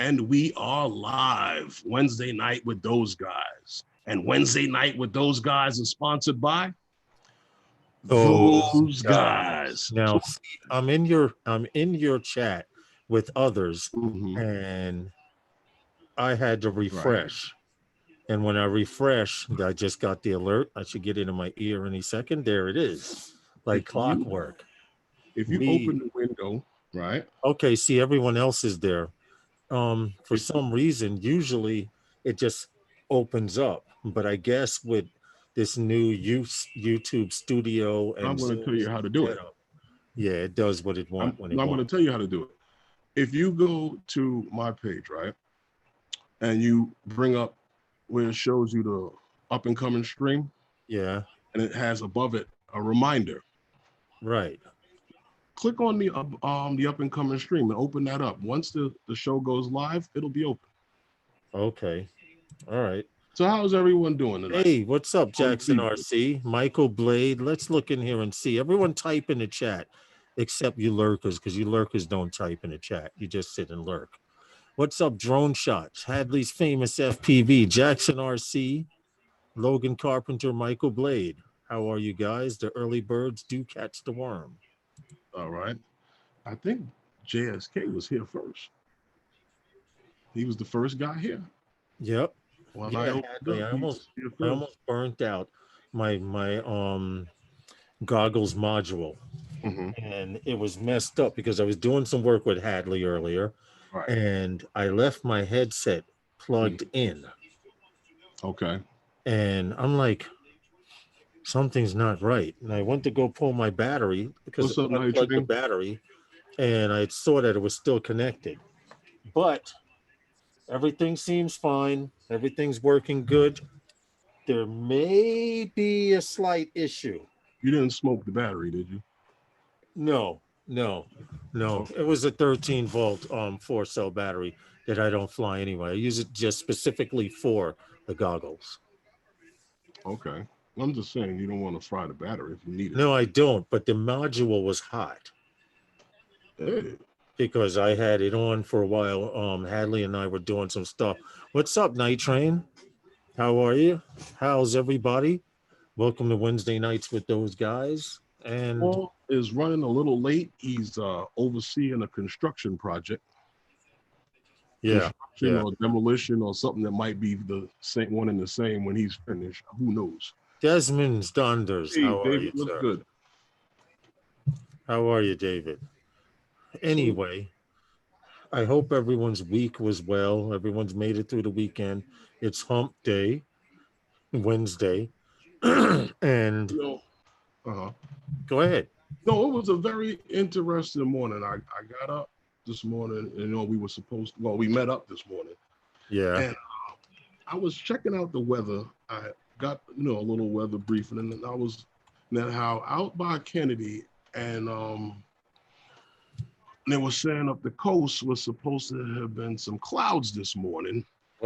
And we are live Wednesday night with those guys. And Wednesday night with those guys is sponsored by those guys. Now, see, I'm in your chat with others, and I had to refresh. And when I refresh, I just got the alert. I should get it in my ear any second. There it is, like clockwork. If you open the window, right? Okay, see, everyone else is there. For some reason, usually it just opens up, but I guess with this new YouTube studio and I'm going to tell you how to do it. Yeah, it does what it wants. I'm going to tell you how to do it. If you go to my page, right, and you bring up where it shows you the up and coming stream, yeah, and it has above it a reminder, right. Click on the up and coming stream and open that up. Once the show goes live, it'll be open. Okay, all right. So how's everyone doing tonight? Hey, what's up, Jackson RC? Michael Blade. Let's look in here and see. Everyone type in the chat, except you lurkers, because you lurkers don't type in the chat. You just sit and lurk. What's up, Drone Shots? Hadley's famous FPV, Jackson RC, Logan Carpenter, Michael Blade. How are you guys? The early birds do catch the worm. All right. I think JSK was here first. He was the first guy here. Yep. Well, I almost burnt out my goggles module, and it was messed up because I was doing some work with Hadley earlier, and I left my headset plugged in. Okay. And I'm like, something's not right. And I went to go pull my battery because I plugged the battery, and I saw that it was still connected. But everything seems fine. Everything's working good. There may be a slight issue. You didn't smoke the battery, did you? No. It was a 13-volt 4-cell battery that I don't fly anyway. I use it just specifically for the goggles. Okay. I'm just saying you don't want to fry the battery if you need it. No, I don't. But the module was hot. Hey. Because I had it on for a while. Hadley and I were doing some stuff. What's up, Night Train? How are you? How's everybody? Welcome to Wednesday Nights with those guys. And Paul is running a little late. He's overseeing a construction project. Construction or demolition or something that might be the same one and the same when he's finished. Who knows? Desmond's Donders. Hey, how David, are you, look sir? Good. How are you, David? Anyway, I hope everyone's week was well. Everyone's made it through the weekend. It's hump day, Wednesday. And go ahead. No, it was a very interesting morning. I got up this morning, and we were we met up this morning. Yeah. And I was checking out the weather. I got, a little weather briefing, and then I was how out by Kennedy, and they were saying up the coast was supposed to have been some clouds this morning,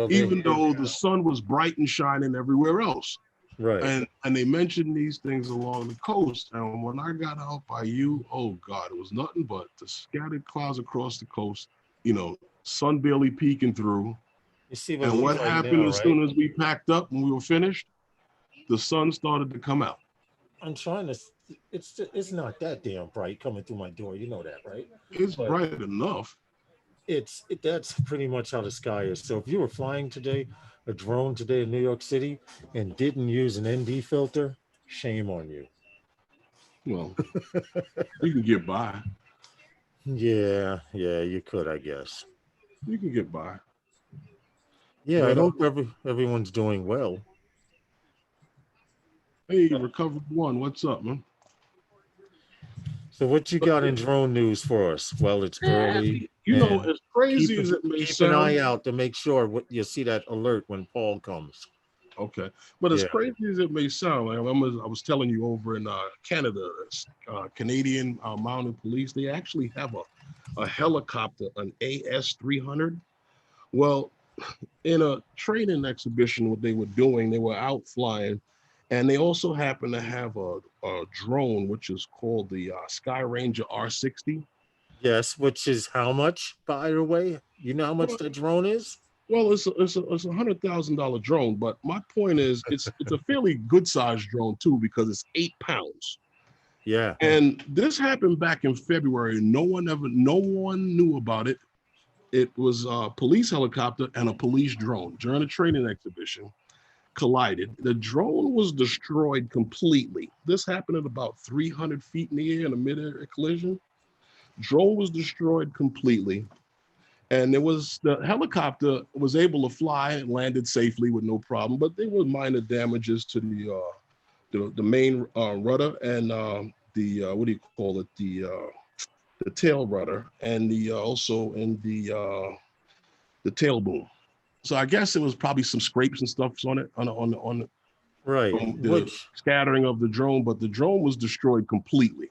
even though the sun was bright and shining everywhere else. Right. And they mentioned these things along the coast. And when I got out by you, oh God, it was nothing but the scattered clouds across the coast, sun barely peeking through. You see what happened now, as soon as we packed up and we were finished, the sun started to come out. I'm trying to, it's not that damn bright coming through my door. You know that, right? It's bright enough. That's pretty much how the sky is. So if you were flying today, a drone today in New York City, and didn't use an ND filter, shame on you. Well, you can get by. Yeah, you could, I guess. You can get by. Yeah, I hope everyone's doing well. Hey, Recovered One, what's up, man? So what you got in drone news for us? Well, it's early. As crazy as it may sound. Keep an eye out to make sure you see that alert when Paul comes. Okay. But as crazy as it may sound, I was telling you over in Canada, Canadian Mounted Police, they actually have a helicopter, an AS-300. Well, in a training exhibition, what they were doing, they were out flying, and they also happen to have a drone, which is called the Sky Ranger R60. Yes, which is how much, by the way? You know how much Well, the drone is? well, it's a $100,000 drone, but my point is, it's a fairly good sized drone too because it's 8 pounds. Yeah. And this happened back in February. No one knew about it. It was a police helicopter and a police drone during a training exhibition collided. The drone was destroyed completely. This happened at about 300 feet in the air in a mid-air collision. Drone was destroyed completely. And the helicopter was able to fly and landed safely with no problem, but there were minor damages to the main rudder and the what do you call it, the tail rudder, and the also in the tail boom. So I guess it was probably some scrapes and stuff on it on Right. from the scattering of the drone, but the drone was destroyed completely.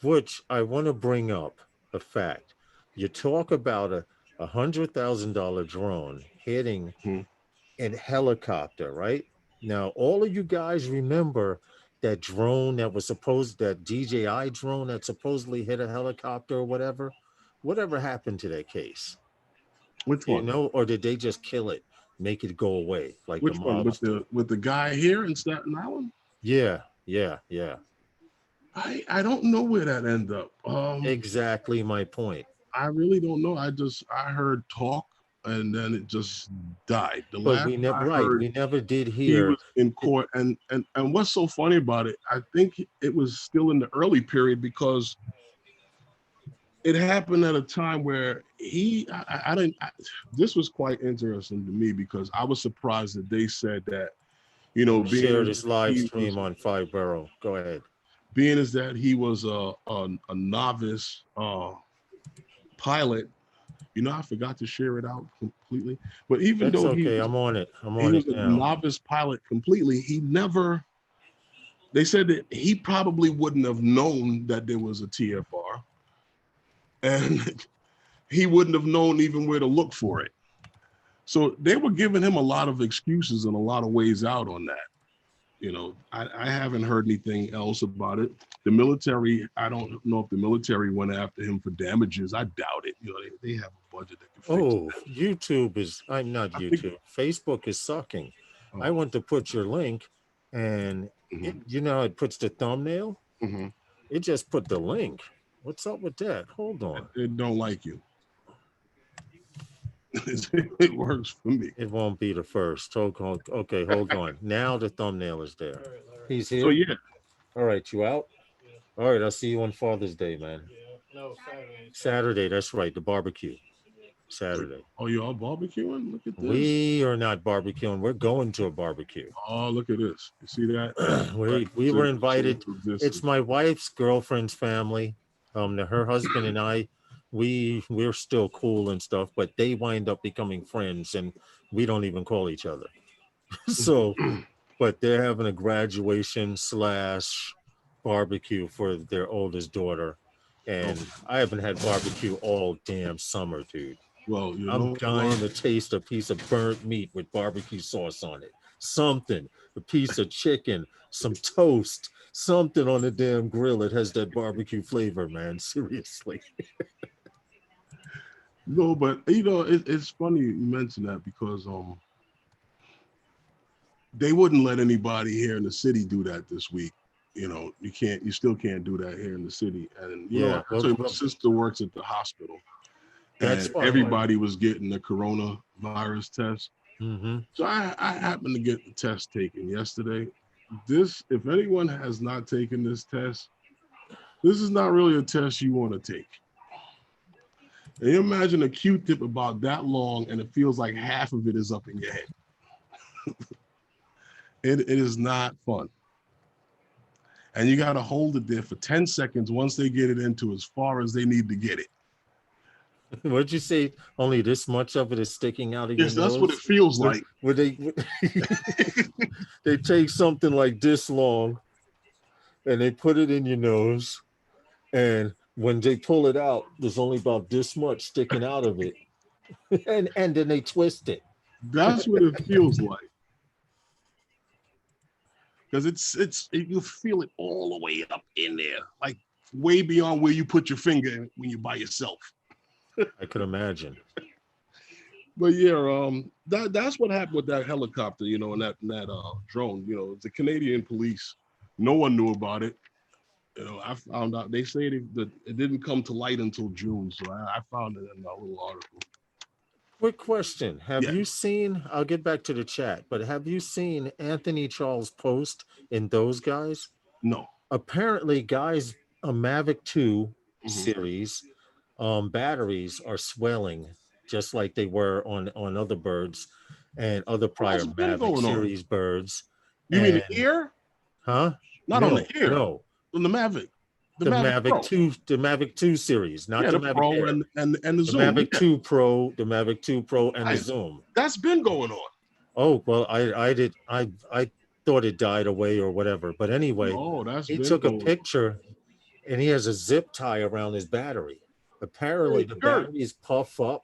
Which I want to bring up a fact. You talk about a $100,000 drone hitting Hmm. a helicopter, right? Now, all of you guys remember that drone that DJI drone that supposedly hit a helicopter or whatever? Whatever happened to that case? Which You one? know, or did they just kill it, make it go away like the Which one? mobs do? With the guy here in Staten Island? Yeah, yeah, yeah. I don't know where that ended up. Exactly my point. I really don't know. I heard talk and then it just died. The But last we never, I right, heard, we never did he hear was in it. court, and what's so funny about it? I think it was still in the early period because it happened at a time where I didn't. This was quite interesting to me because I was surprised that they said that, being Share as this live he was stream on Five Borough. Go ahead. being as that he was a novice pilot. I forgot to share it out completely. But even That's though okay. I'm on it. I'm he on was it a now. novice pilot completely, he never. They said that he probably wouldn't have known that there was a TFR, and he wouldn't have known even where to look for it. So they were giving him a lot of excuses and a lot of ways out on that. I haven't heard anything else about it. The military, I don't know if the military went after him for damages. I doubt it. They have a budget that can fix Oh, that. I'm not I think, YouTube. Facebook is sucking. I oh, went to put your link and mhm, it puts the thumbnail. mhm. It just put the link. What's up with that? Hold on. They don't like you. It works for me. It won't be the first. Okay, hold on. Now the thumbnail is there. He's So here. yeah, All right, you out? All right, I'll see you on Father's Day, man. Saturday, that's right, the barbecue. Saturday. oh, you all barbecuing? Look at this. We are not barbecuing. We're going to a barbecue. Oh, look at this. You see that? We were invited. Social It's distance. my wife's girlfriend's family. Her husband and I, we're still cool and stuff, but they wind up becoming friends, and we don't even call each other. So, but they're having a graduation slash barbecue for their oldest daughter, and I haven't had barbecue all damn summer, dude. Well, you I'm know dying what? to taste a piece of burnt meat with barbecue sauce on it. Something, a piece of chicken, some toast, something on the damn grill that has that barbecue flavor, man. Seriously. No, but it's funny you mentioned that because they wouldn't let anybody here in the city do that this week. You still can't do that here in the city. And Yeah. actually my sister works at the hospital That's and why. everybody was getting the coronavirus test. Mm-hmm. So I happened to get the test taken yesterday. If anyone has not taken this test, this is not really a test you want to take. And you imagine a Q-tip about that long and it feels like half of it is up in your head. It is not fun. And you got to hold it there for 10 seconds once they get it into as far as they need to get it. What'd you say? Only this much of it is sticking out of Yes, your that's what it nose? feels like. Would they take something like this long and they put it in your nose, and when they pull it out, there's only about this much sticking out of it, and then they twist it. That's what it feels like. Because you feel it all the way up in there, like way beyond where you put your finger when you're by yourself. I could imagine. But yeah, that's what happened with that helicopter, you know, and that drone. You know, the Canadian police, no one knew about it. You know, I found out. They say that it didn't come to light until June, so I found it in a little article. Quick question. Have Yeah. you seen, I'll get back to the chat, but have you seen Anthony Charles post in those guys? No. Apparently, guys, a Mavic 2 Mhm. series batteries are swelling just like they were on other birds and other prior What's been Mavic going on? series birds. You mean And, the ear? huh? Not No, on the ear. no. On the Mavic. The Mavic Pro. 2, the Mavic 2 series, not Yeah, the the Mavic Pro Air. and the The Zoom. Mavic Yeah. 2 Pro, the Mavic 2 Pro, and the Right. Zoom. That's been going on. Oh, well, I thought it died away or whatever. But anyway, Oh, that's he been took a going on. picture and he has a zip tie around his battery. Apparently, the batteries puff up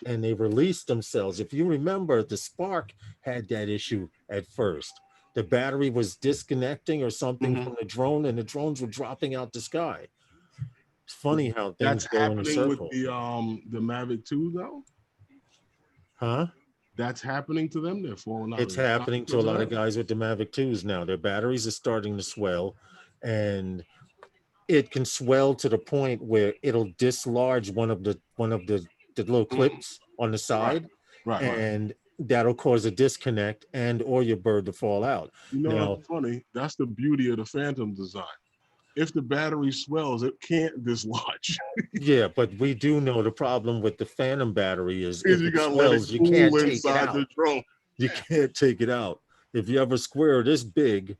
and they release themselves. If you remember, the Spark had that issue at first. The battery was disconnecting or something from the drone, and the drones were dropping out the sky. It's funny how things That's go in a happening with circle. the Mavic 2 though. Huh? That's happening to them. They're falling out. It's happening to a lot of guys with the Mavic 2s now. Their batteries are starting to swell, and it can swell to the point where it'll dislodge one of the little clips on the side, Right. and that'll cause a disconnect and or your bird to fall out. You know Now, what's funny? That's the beauty of the Phantom design. If the battery swells, it can't dislodge. yeah, but we do know the problem with the Phantom battery is if You it gotta let it swells, you can't cool take it inside out. the drone. You can't take it out. If you have a square this big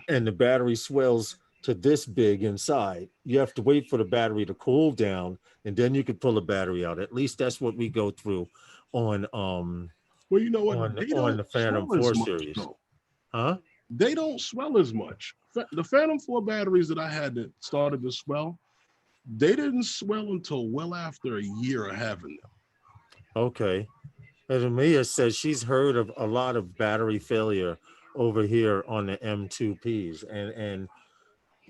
and the battery swells to this big inside, you have to wait for the battery to cool down and then you can pull the battery out. At least that's what we go through on well, you know what? on the Phantom 4 series. Though. Huh? They don't swell as much. The Phantom 4 batteries that I had that started to swell, they didn't swell until well after a year of having them. Okay. And Amia says she's heard of a lot of battery failure over here on the M2Ps. And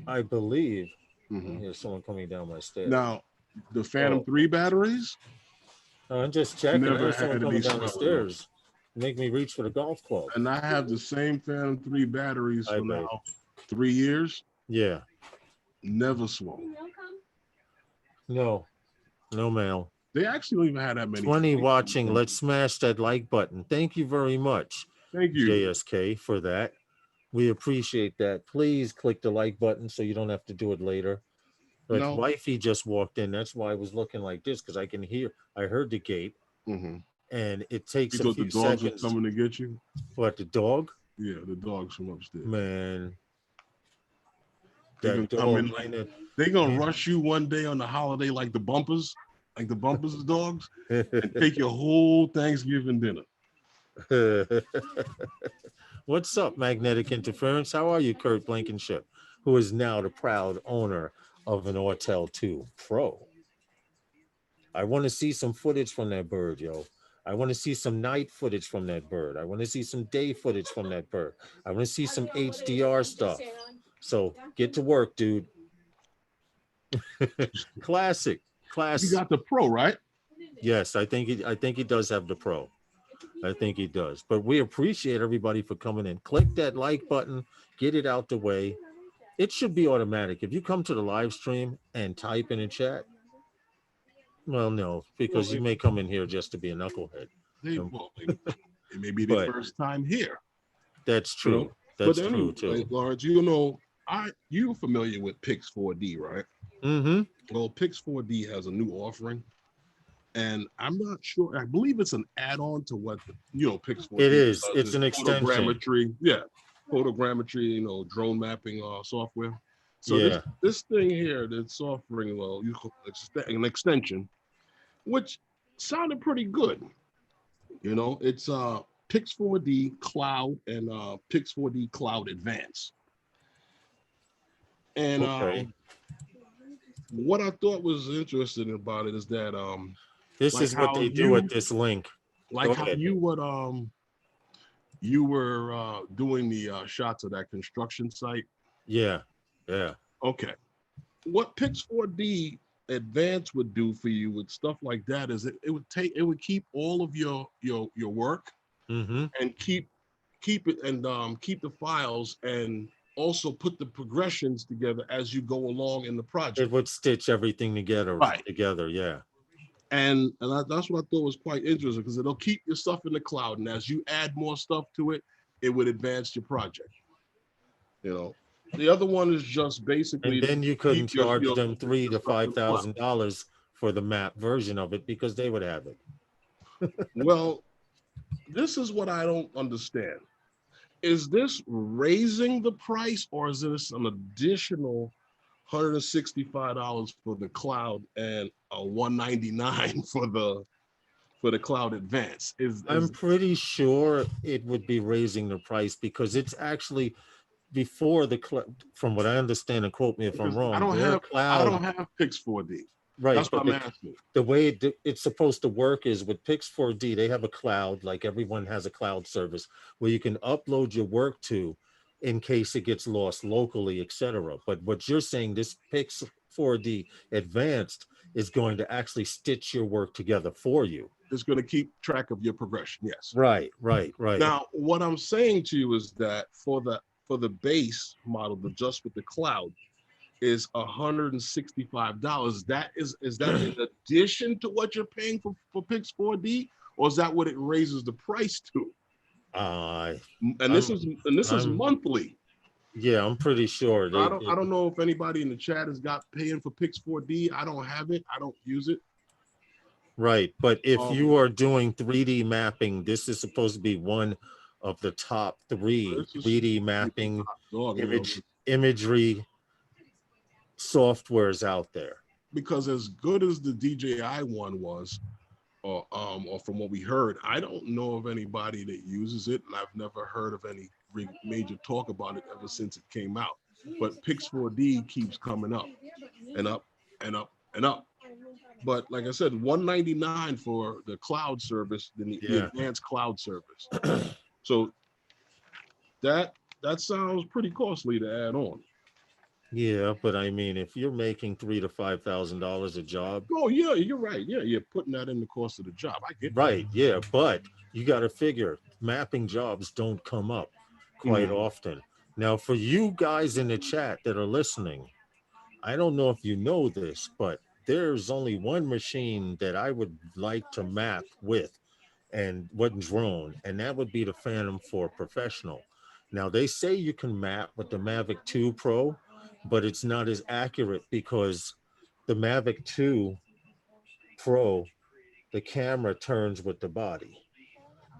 I believe there's someone coming down my stairs. Now, the Phantom 3 batteries? I'm just checking. Never There's someone had coming any down the swelling. stairs. Make me reach for the golf club. And I have the same Phantom 3 batteries for now 3 years. Yeah. Never swung. No mail. They actually don't even have that many. 20 watching. Let's smash that like button. Thank you very much. Thank you, JSK, for that. We appreciate that. Please click the like button so you don't have to do it later. But wifey just walked in. That's why I was looking like this, because I heard the gate. And it takes a few seconds. The dogs are coming to get you? What, the dog? Yeah, the dogs from upstairs. Man. They're going to rush you one day on the holiday like the bumpers of dogs, and take your whole Thanksgiving dinner. What's up, Magnetic Interference? How are you, Kurt Blankenship, who is now the proud owner of an Autel 2 Pro? I want to see some footage from that bird, yo. I want to see some night footage from that bird. I want to see some day footage from that bird. I want to see some HDR stuff. So get to work, dude. Classic. You got the Pro, right? Yes, I think he does have the Pro. I think he does. But we appreciate everybody for coming in. Click that like button. Get it out the way. It should be automatic. If you come to the live stream and type in a chat, well, no, because you may come in here just to be a knucklehead. It may be the first time here. That's true. You know? That's true too. Lawrence, you know, you're familiar with Pix 4D, right? Well, Pix 4D has a new offering, and I'm not sure. I believe it's an add-on to what Pix 4D. It is. It's an extension. Photogrammetry, photogrammetry. Drone mapping software. So this thing here that's offering, an extension, which sounded pretty good. It's Pix 4D Cloud and Pix 4D Cloud Advance. And what I thought was interesting about it is that this is what they do at this link. Like how you were doing the shots of that construction site. Yeah. Okay. what Pix 4D Advanced would do for you with stuff like that is it would keep all of your work and keep it and keep the files and also put the progressions together as you go along in the project. It would stitch everything together. Right. Yeah. And that's what I thought was quite interesting because it'll keep your stuff in the cloud, and as you add more stuff to it, it would advance your project. You know, the other one is just basically And then you couldn't keep charge your them $3,000 to stuff in the cloud. $5,000 for the map version of it because they would have it. Well, this is what I don't understand. Is this raising the price, or is this an additional $165 for the cloud and a $199 for the cloud advance? I'm pretty sure it would be raising the price because it's actually before from what I understand, and quote me if I'm wrong, I don't have Pix 4D. Right, That's what I'm asking. The way it's supposed to work is with Pix 4D, they have a cloud, like everyone has a cloud service where you can upload your work to in case it gets lost locally, etc. But what you're saying, this Pix 4D Advanced is going to actually stitch your work together for you. It's going to keep track of your progression. Yes. Right. Now, what I'm saying to you is that for the base model, just with the cloud, is $165. That is that in addition to what you're paying for Pix 4D, or is that what it raises the price to? This is monthly. Yeah, I'm pretty sure. I don't know if anybody in the chat has got paying for Pix 4D. I don't have it. I don't use it. Right, but if you are doing 3D mapping, this is supposed to be one of the top 3D mapping imagery softwares out there. Because as good as the DJI one was, or from what we heard, I don't know of anybody that uses it, and I've never heard of any major talk about it ever since it came out. But Pix 4D keeps coming up and up and up and up. But like I said, $199 for the cloud service, the advanced cloud service. So that sounds pretty costly to add on. Yeah, but I mean, if you're making $3,000 to $5,000 a job. Oh yeah, you're right. Yeah, you're putting that in the cost of the job. I get right. That. Yeah, but you got to figure mapping jobs don't come up quite often. Now, for you guys in the chat that are listening, I don't know if you know this, but there's only one machine that I would like to map with, and what drone, and that would be the Phantom 4 Professional. Now, they say you can map with the Mavic 2 Pro, but it's not as accurate because the Mavic 2 Pro, the camera turns with the body.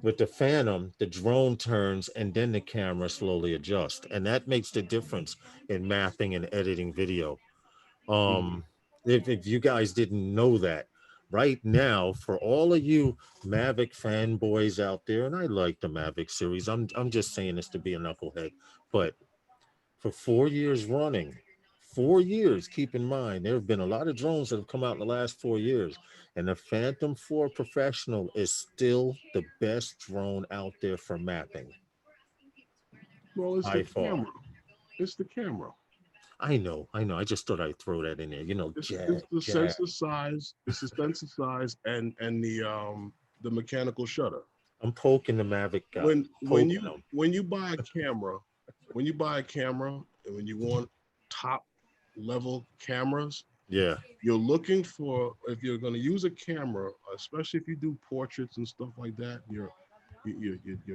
With the Phantom, the drone turns and then the camera slowly adjusts. And that makes the difference in mapping and editing video. If you guys didn't know that, right now, for all of you Mavic fanboys out there, and I like the Mavic series, I'm just saying this to be a knucklehead, but for 4 years running, 4 years, keep in mind, there have been a lot of drones that have come out in the last 4 years, and the Phantom 4 Professional is still the best drone out there for mapping. Well, it's the camera. It's the camera. I know. I just thought I'd throw that in there. You know, it's the sensor size, and the mechanical shutter. I'm poking the Mavic guy. When you buy a camera, and when you want top level cameras, you're looking for, if you're going to use a camera, especially if you do portraits and stuff like that, you're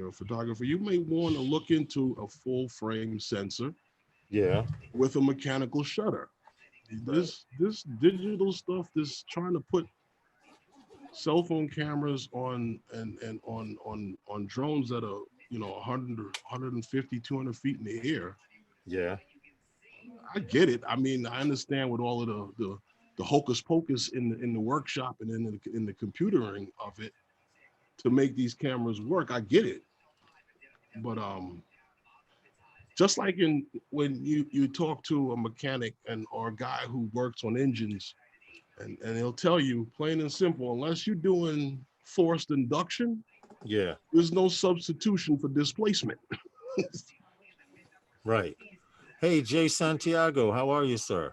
a photographer, you may want to look into a full frame sensor. Yeah. With a mechanical shutter. This digital stuff, this trying to put cell phone cameras on drones that are 100, 150, 200 feet in the air. Yeah. I get it. I mean, I understand with all of the hocus pocus in the workshop and in the computering of it to make these cameras work. I get it. But just like when you talk to a mechanic or a guy who works on engines, and he'll tell you plain and simple, unless you're doing forced induction, there's no substitution for displacement. Right. Hey, Jay Santiago, how are you, sir?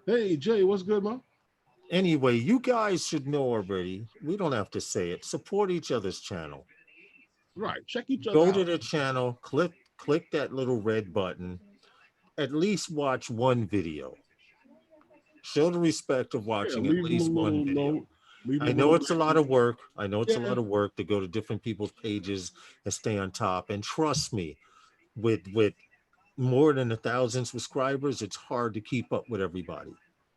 Hey, Jay, what's good, man? Anyway, you guys should know already. We don't have to say it. Support each other's channel. Right. Check each other Go to out. the channel, click that little red button. At least watch one video. Show the respect of Yeah, watching at leave them a least one little video. note. Leave them I a know little it's a lot message. of work. I know it's a Yeah. lot of work to go to different people's pages and stay on top. And trust me, with more than 1,000 subscribers, it's hard to keep up with everybody.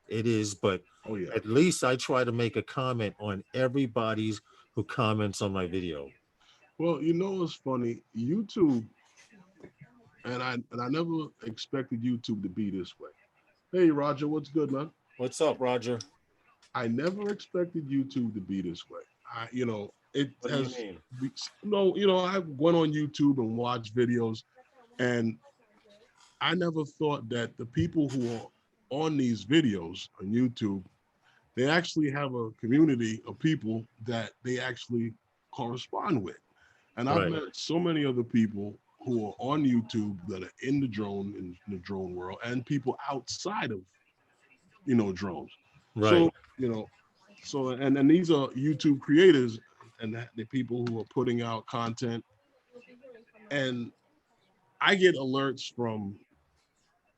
It is, but Oh, yeah. at least I try to make a comment on everybody's who comments on my video. Well, you know what's funny? YouTube, and I never expected YouTube to be this way. Hey, Roger, what's good, man? What's up, Roger? I never expected YouTube to be this way. It What do you has, mean? no, I went on YouTube and watched videos, and I never thought that the people who are on these videos on YouTube, they actually have a community of people that they actually correspond with. And I've Right, met so many other people who are on YouTube that are in the drone world, and people outside of drones. right. So you know, and these are YouTube creators and the people who are putting out content. And I get alerts from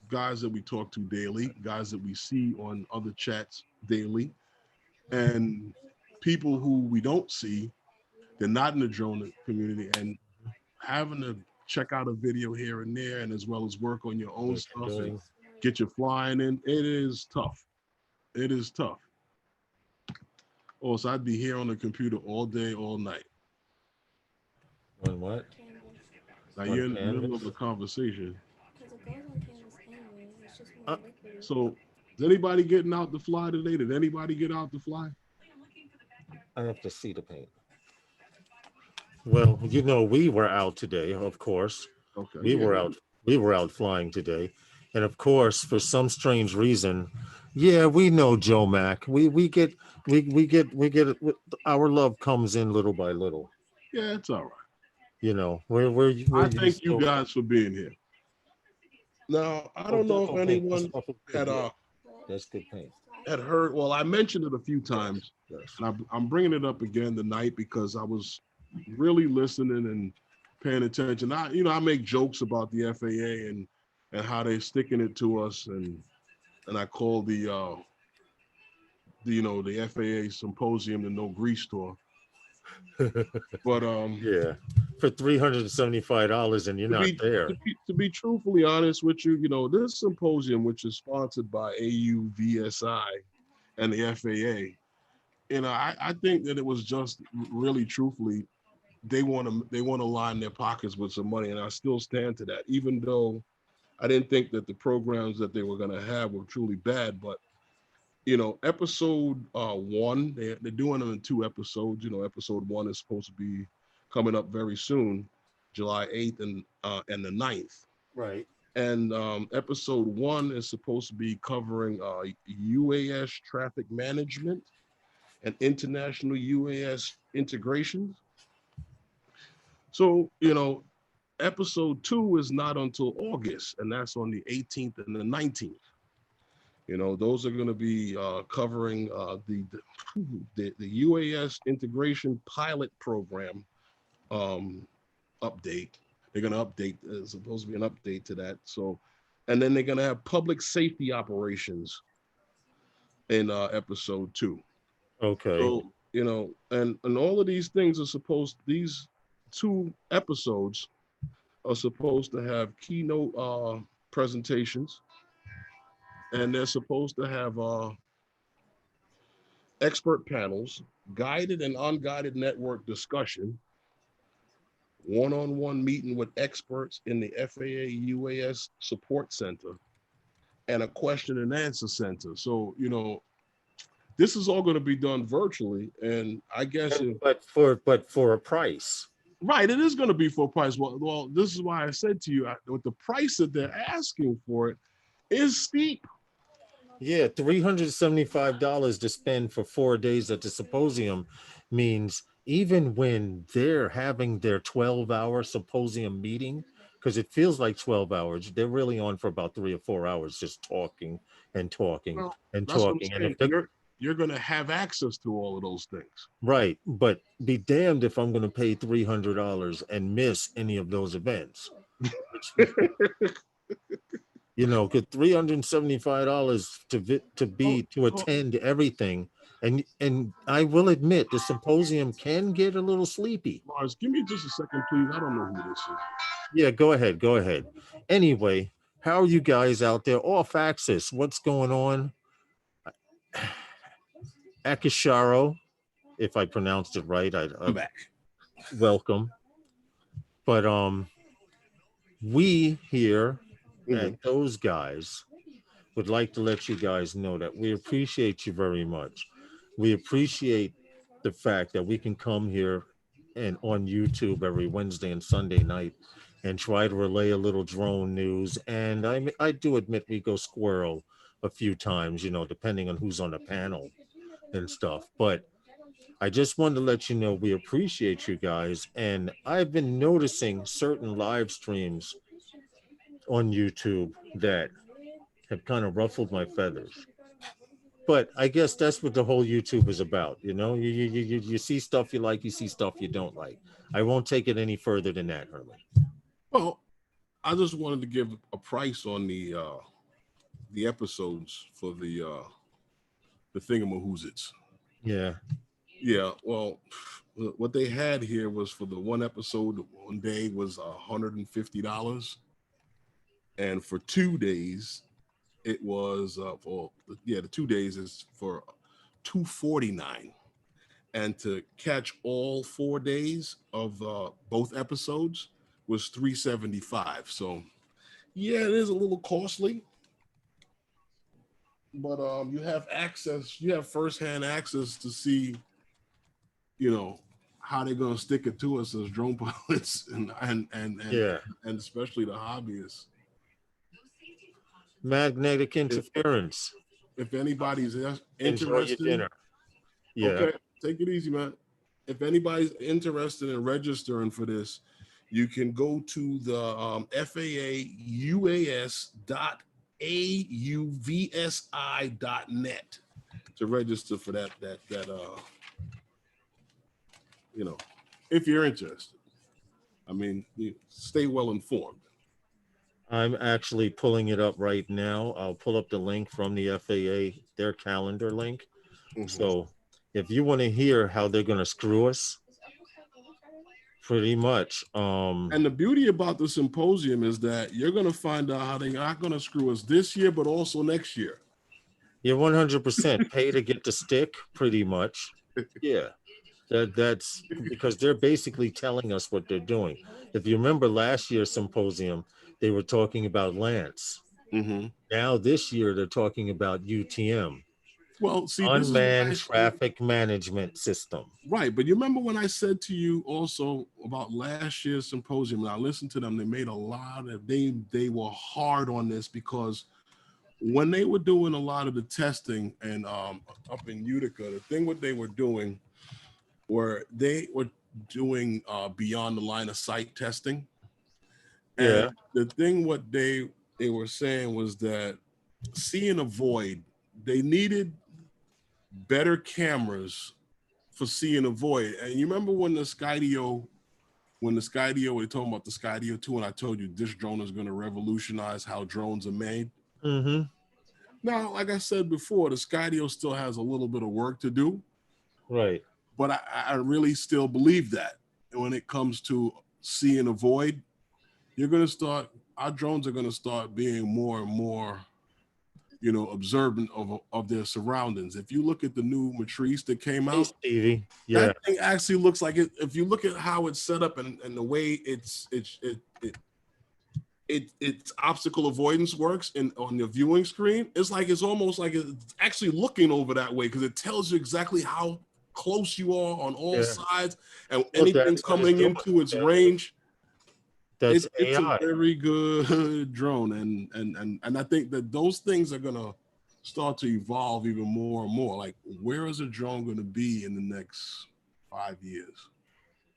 guys that we talk to daily, guys that we see on other chats daily, and people who we don't see. They're not in the drone community, and having to check out a video here and there, and as well as work on your own What you're stuff and doing? get your flying in. It is tough. It is tough. Oh, so I'd be here on the computer all day, all night. On what? Now On you're in the middle of canvas? a conversation. Because it goes on canvas anyway. It's just more Uh, liquid. So is anybody getting out to fly today? Did anybody get out to fly? I have to see the paint. Well, we were out today, of course. Okay, We yeah. were out. We were out flying today, and of course, for some strange reason, yeah, we know Joe Mac. We get our love comes in little by little. Yeah, it's all right. We're I thank used you to. guys for being here. Now, I Oh, don't know if deco paint. That's anyone awful good. had Yeah, uh But that's good paint. had heard. Well, I mentioned it a few Yes, times, yes. and I'm bringing it up again tonight because I was really listening and paying attention. I make jokes about the FAA and how they're sticking it to us, and I call the FAA Symposium the no grease tour. But Yeah, for $375, and you're to not be there. to be truthfully honest with you, this symposium, which is sponsored by AUVSI and the FAA, I think that it was just really truthfully they want to line their pockets with some money, and I still stand to that. Even though I didn't think that the programs that they were going to have were truly bad, but episode one, they're doing them in two episodes. Episode one is supposed to be coming up very soon, July 8th and the 9th. Right. And episode one is supposed to be covering UAS traffic management and international UAS integrations. So, episode two is not until August, and that's on the 18th and the 19th. Those are going to be covering the UAS integration pilot program update. They're going to update. There's supposed to be an update to that. So, and then they're going to have public safety operations in episode two. Okay. So, and all of these things are supposed. These two episodes are supposed to have keynote presentations, and they're supposed to have expert panels, guided and unguided network discussion, one-on-one meeting with experts in the FAA UAS support center, and a question and answer center. So, this is all going to be done virtually. And I guess And but for a price. right, it is going to be full price. Well, this is why I said to you, with the price that they're asking for it is steep. Yeah, $375 to spend for 4 days at the symposium means even when they're having their 12-hour symposium meeting, because it feels like 12 hours. They're really on for about 3 or 4 hours, just talking and talking Well, and that's what I'm talking. And saying. if they're You're going to have access to all of those things. right, but be damned if I'm going to pay $300 and miss any of those events. Which, get $375 Oh, to oh, attend everything. And I will admit the symposium can get a little sleepy. Mars, give me just a second, please. I don't know who this is. Yeah, go ahead. Anyway, how are you guys out there? Off axis, what's going on? Akisharo, if I pronounced it right, I'm back. welcome. But we here Mhm. at Those Guys would like to let you guys know that we appreciate you very much. We appreciate the fact that we can come here and on YouTube every Wednesday and Sunday night and try to relay a little drone news. And I do admit we go squirrel a few times, depending on who's on the panel and stuff. But I just wanted to let you know we appreciate you guys. And I've been noticing certain live streams on YouTube that have kind of ruffled my feathers. But I guess that's what the whole YouTube is about. You see stuff you like, you see stuff you don't like. I won't take it any further than that, Herman. Well, I just wanted to give a price on the episodes for the thingamahoozits. Yeah. Yeah, well, what they had here was for the one episode, one day was $150, and for 2 days, it was the 2 days is for $249, and to catch all 4 days of both episodes was $375. So yeah, it is a little costly, but you have access, you have firsthand access to see, how they're gonna stick it to us as drone pilots Yeah. and especially the hobbyists. Magnetic If interference. if anybody's Enjoy your interested, dinner. Yeah. okay, take it easy, man. If anybody's interested in registering for this, you can go to the FAA UAS.auvsi.net to register for that if you're interested. I mean, you stay well informed. I'm actually pulling it up right now. I'll pull up the link from the FAA, their calendar link. Mhm. So if you want to hear how they're going to screw us, pretty much. And the beauty about the symposium is that you're going to find out how they're not going to screw us this year, but also next year. You're 100% pay to get the stick, pretty much. Yeah. That's because they're basically telling us what they're doing. If you remember last year's symposium, they were talking about Lance. Mm-hmm. Now this year they're talking about UTM, Well, see, this is what unmanned traffic management system. right. But you remember when I said to you also about last year's symposium, and I listened to them, they made a lot of, they were hard on this because when they were doing a lot of the testing and up in Utica, the thing what they were doing were they were doing beyond the line of sight testing. Yeah. And the thing what they were saying was that see and avoid, they needed better cameras for see and avoid. And you remember when the Skydio, we're talking about the Skydio 2, and I told you this drone is going to revolutionize how drones are made. Mm-hmm. Now, like I said before, the Skydio still has a little bit of work to do. Right. But I really still believe that when it comes to see and avoid, our drones are going to start being more and more, observant of their surroundings. If you look at the new Matrice that came Hey, out, Stevie. Yeah. that thing actually looks like it. If you look at how it's set up and the way its obstacle avoidance works on the viewing screen, it's almost like it's actually looking over that way because it tells you exactly how close you are on all sides and anything coming into its range. That's It's a AI. very good drone, and I think that those things are gonna start to evolve even more and more. Like, where is a drone going to be in the next 5 years?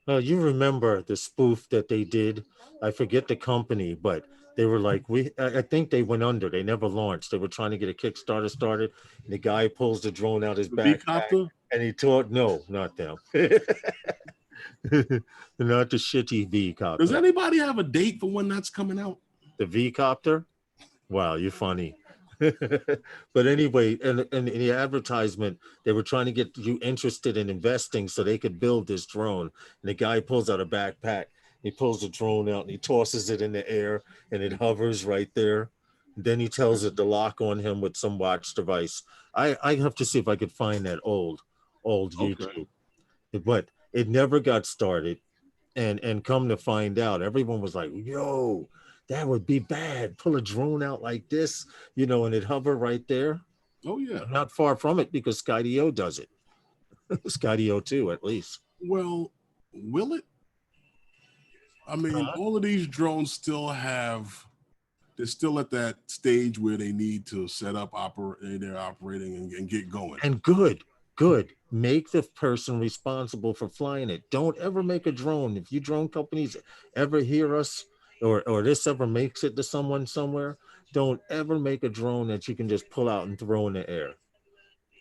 You remember the spoof that they did? I forget the company, but they were like, I think they went under. They never launched. They were trying to get a Kickstarter started. And the guy pulls the drone out his The V backpack copter. and he taught, no, not them. Not the shitty V Does copter. anybody have a date for when that's coming out? The V copter? Wow, you're funny. But anyway, and in the advertisement, they were trying to get you interested in investing so they could build this drone. And the guy pulls out a backpack, he pulls the drone out and he tosses it in the air and it hovers right there. Then he tells it to lock on him with some watch device. I have to see if I could find that old Okay. YouTube. But it never got started. And come to find out, everyone was like, yo, that would be bad. Pull a drone out like this, and it hover right there. Oh yeah. I'm not far from it because Skydio does it. Skydio too, at least. Well, will it? I mean, all of these drones still they're still at that stage where they need to set up they're operating and get going. And good. Make the person responsible for flying it. Don't ever make a drone. If you drone companies ever hear us or this ever makes it to someone somewhere, don't ever make a drone that you can just pull out and throw in the air.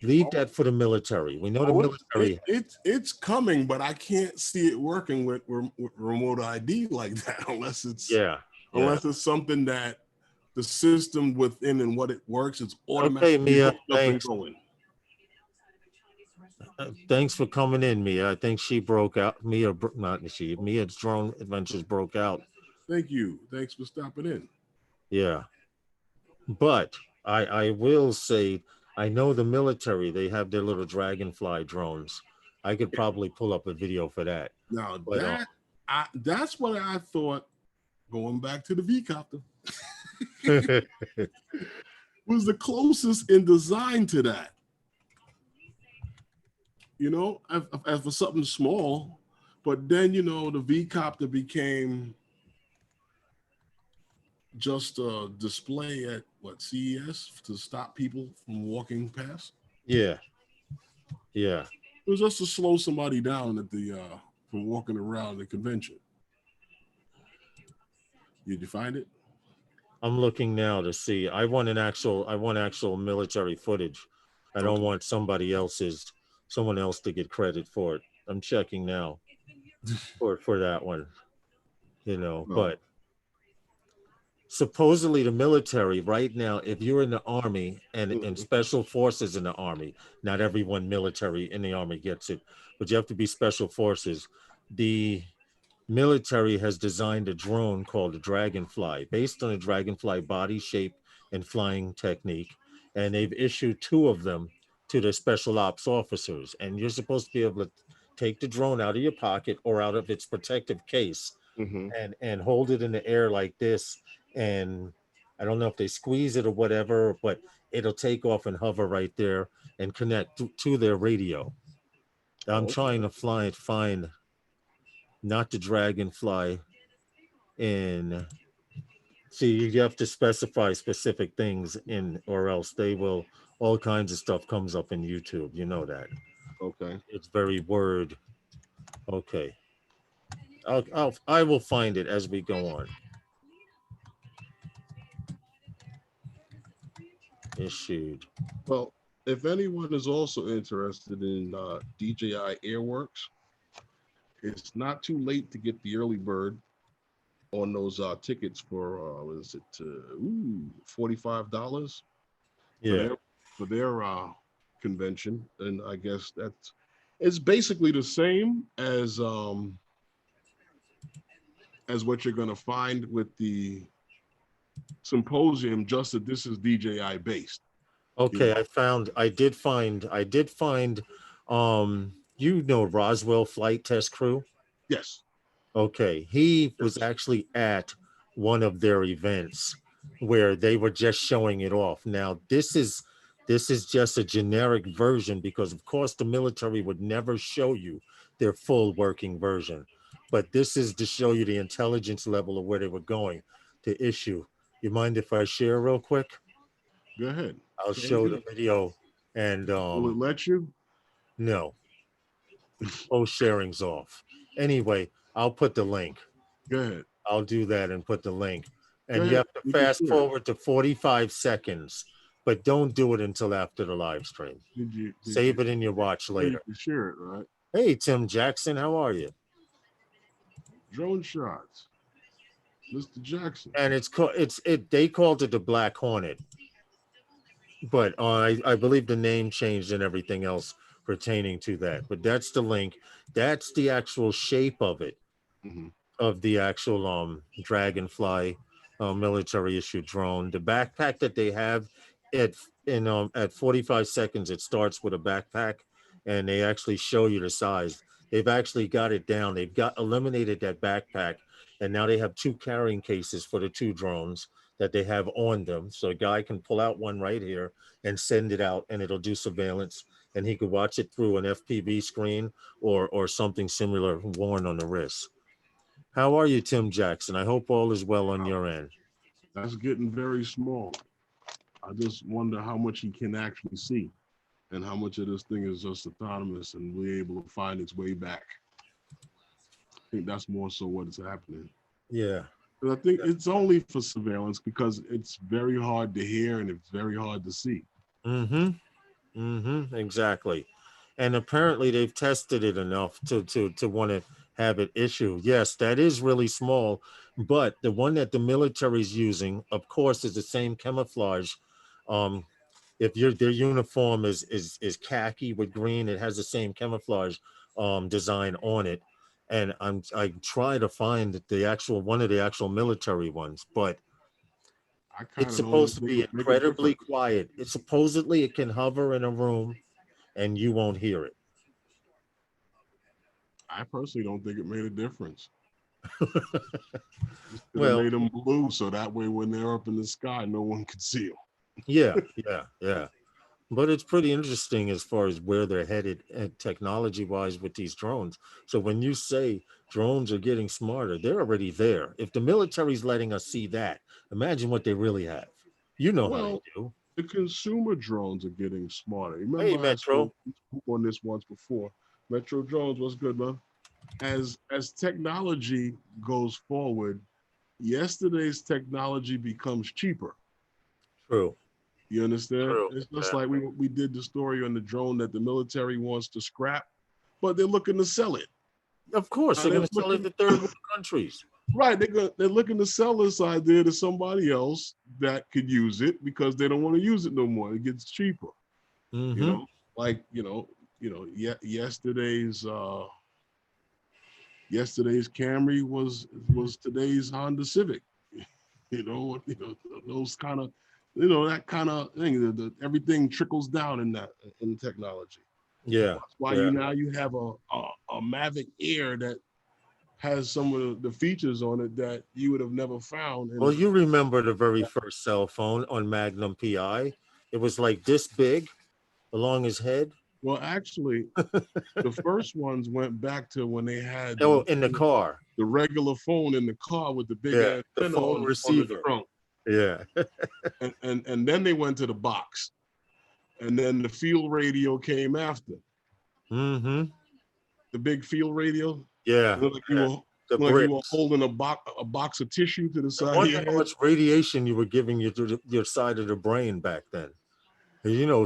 Leave that for the military. We know the military. It's coming, but I can't see it working with remote ID like that unless it's something that the system within and what it works, it's automatically Mia, thanks. Going. Thanks for coming in, Mia. I think she broke out. Mia's drone adventures broke out. Thank you. Thanks for stopping in. Yeah. But I will say, I know the military, they have their little Dragonfly drones. I could probably pull up a video for that. Now, that's what I thought, going back to the V-copter, was the closest in design to that. As for something small, but then, the V-copter became just a display at CES to stop people from walking past. Yeah. It was just to slow somebody down at from walking around the convention. Did you find it? I'm looking now to see. I want actual military footage. I don't want someone else to get credit for it. I'm checking now for that one. But supposedly the military right now, if you're in the Army and special forces in the Army, not everyone military in the Army gets it, but you have to be special forces. The military has designed a drone called the Dragonfly based on a dragonfly body shape and flying technique. And they've issued 2 of them to their special ops officers. And you're supposed to be able to take the drone out of your pocket or out of its protective case and hold it in the air like this. And I don't know if they squeeze it or whatever, but it'll take off and hover right there and connect to their radio. I'm trying to find not the Dragonfly in. See, you have to specify specific things or else they will, all kinds of stuff comes up in YouTube. You know that. Okay. It's very word. Okay. I will find it as we go on. Issued. Well, if anyone is also interested in DJI Airworks, it's not too late to get the early bird on those tickets for $45 for their convention. And I guess it's basically the same as what you're going to find with the Symposium, just that this is DJI based. Okay, I did find Roswell Flight Test Crew. Yes. Okay, he was actually at one of their events where they were just showing it off. Now, this is just a generic version because, of course, the military would never show you their full working version. But this is to show you the intelligence level of where they were going to issue. You mind if I share real quick? Go ahead. I'll show the video and will it let you? No. Sharing's off. Anyway, I'll put the link. Go ahead. I'll do that and put the link. Go And you ahead. have to You can fast share it. forward to 45 seconds, but don't do it until after the live stream. Did you Save it in your watch oh, you later. can share it, right? Hey, Tim Jackson, how are you? Drone shots. Mr. Jackson. And they called it the Black Hornet, but I believe the name changed and everything else pertaining to that. But that's the link. That's the actual shape of it, Mhm. of the actual Dragonfly military issue drone. The backpack that they have at 45 seconds, it starts with a backpack, and they actually show you the size. They've actually got it down. They've got eliminated that backpack, and now they have two carrying cases for the two drones that they have on them. So a guy can pull out one right here and send it out, and it'll do surveillance, and he could watch it through an FPV screen or something similar worn on the wrist. How are you, Tim Jackson? I hope all is well on your end. That's getting very small. I just wonder how much he can actually see and how much of this thing is just autonomous and we're able to find its way back. I think that's more so what is happening. Yeah. But I think it's only for surveillance because it's very hard to hear and it's very hard to see. Exactly. And apparently they've tested it enough to want to have it issue. Yes, that is really small, but the one that the military's using, of course, is the same camouflage. Um, if their uniform is khaki with green, it has the same camouflage design on it. And I try to find the actual one of the actual military ones, but I kind it's of don't supposed to be make a incredibly difference. quiet. It supposedly it can hover in a room and you won't hear it. I personally don't think it made a difference. It Well, made them blue so that way when they're up in the sky, no one could see them. yeah. But it's pretty interesting as far as where they're headed and technology-wise with these drones. So when you say drones are getting smarter, they're already there. If the military's letting us see that, imagine what they really have. You know how they Well, do. the consumer drones are getting smarter. Hey, Remember I Metro. spoke on this once before. Metro drones, what's good, man? As technology goes forward, yesterday's technology becomes cheaper. True. You understand? True. It's just Yeah. like we did the story on the drone that the military wants to scrap, but they're looking to sell it. Of course, they're They're going to sell it looking to third world countries. right. They're looking to sell this idea to somebody else that could use it because they don't want to use it no more. It gets cheaper. You Mm-hmm. know, like yesterday's Camry was today's Honda Civic. Those kind of that kind of thing. Everything trickles down in technology. Yeah. That's why Yeah. you have a Mavic Air that has some of the features on it that you would have never found. Well, you remember the very first cell phone on Magnum PI. It was like this big along his head. Well, actually, the first ones went back to when they had Oh, in the car. the regular phone in the car with the big Yeah, the antenna phone on the receiver. trunk. Yeah. And then they went to the box. And then the field radio came after. Mm-hmm. The big field radio. Yeah. Like The you were bricks. holding a box of tissue to the I side of wonder your how head. much radiation you were giving your side of the brain back then.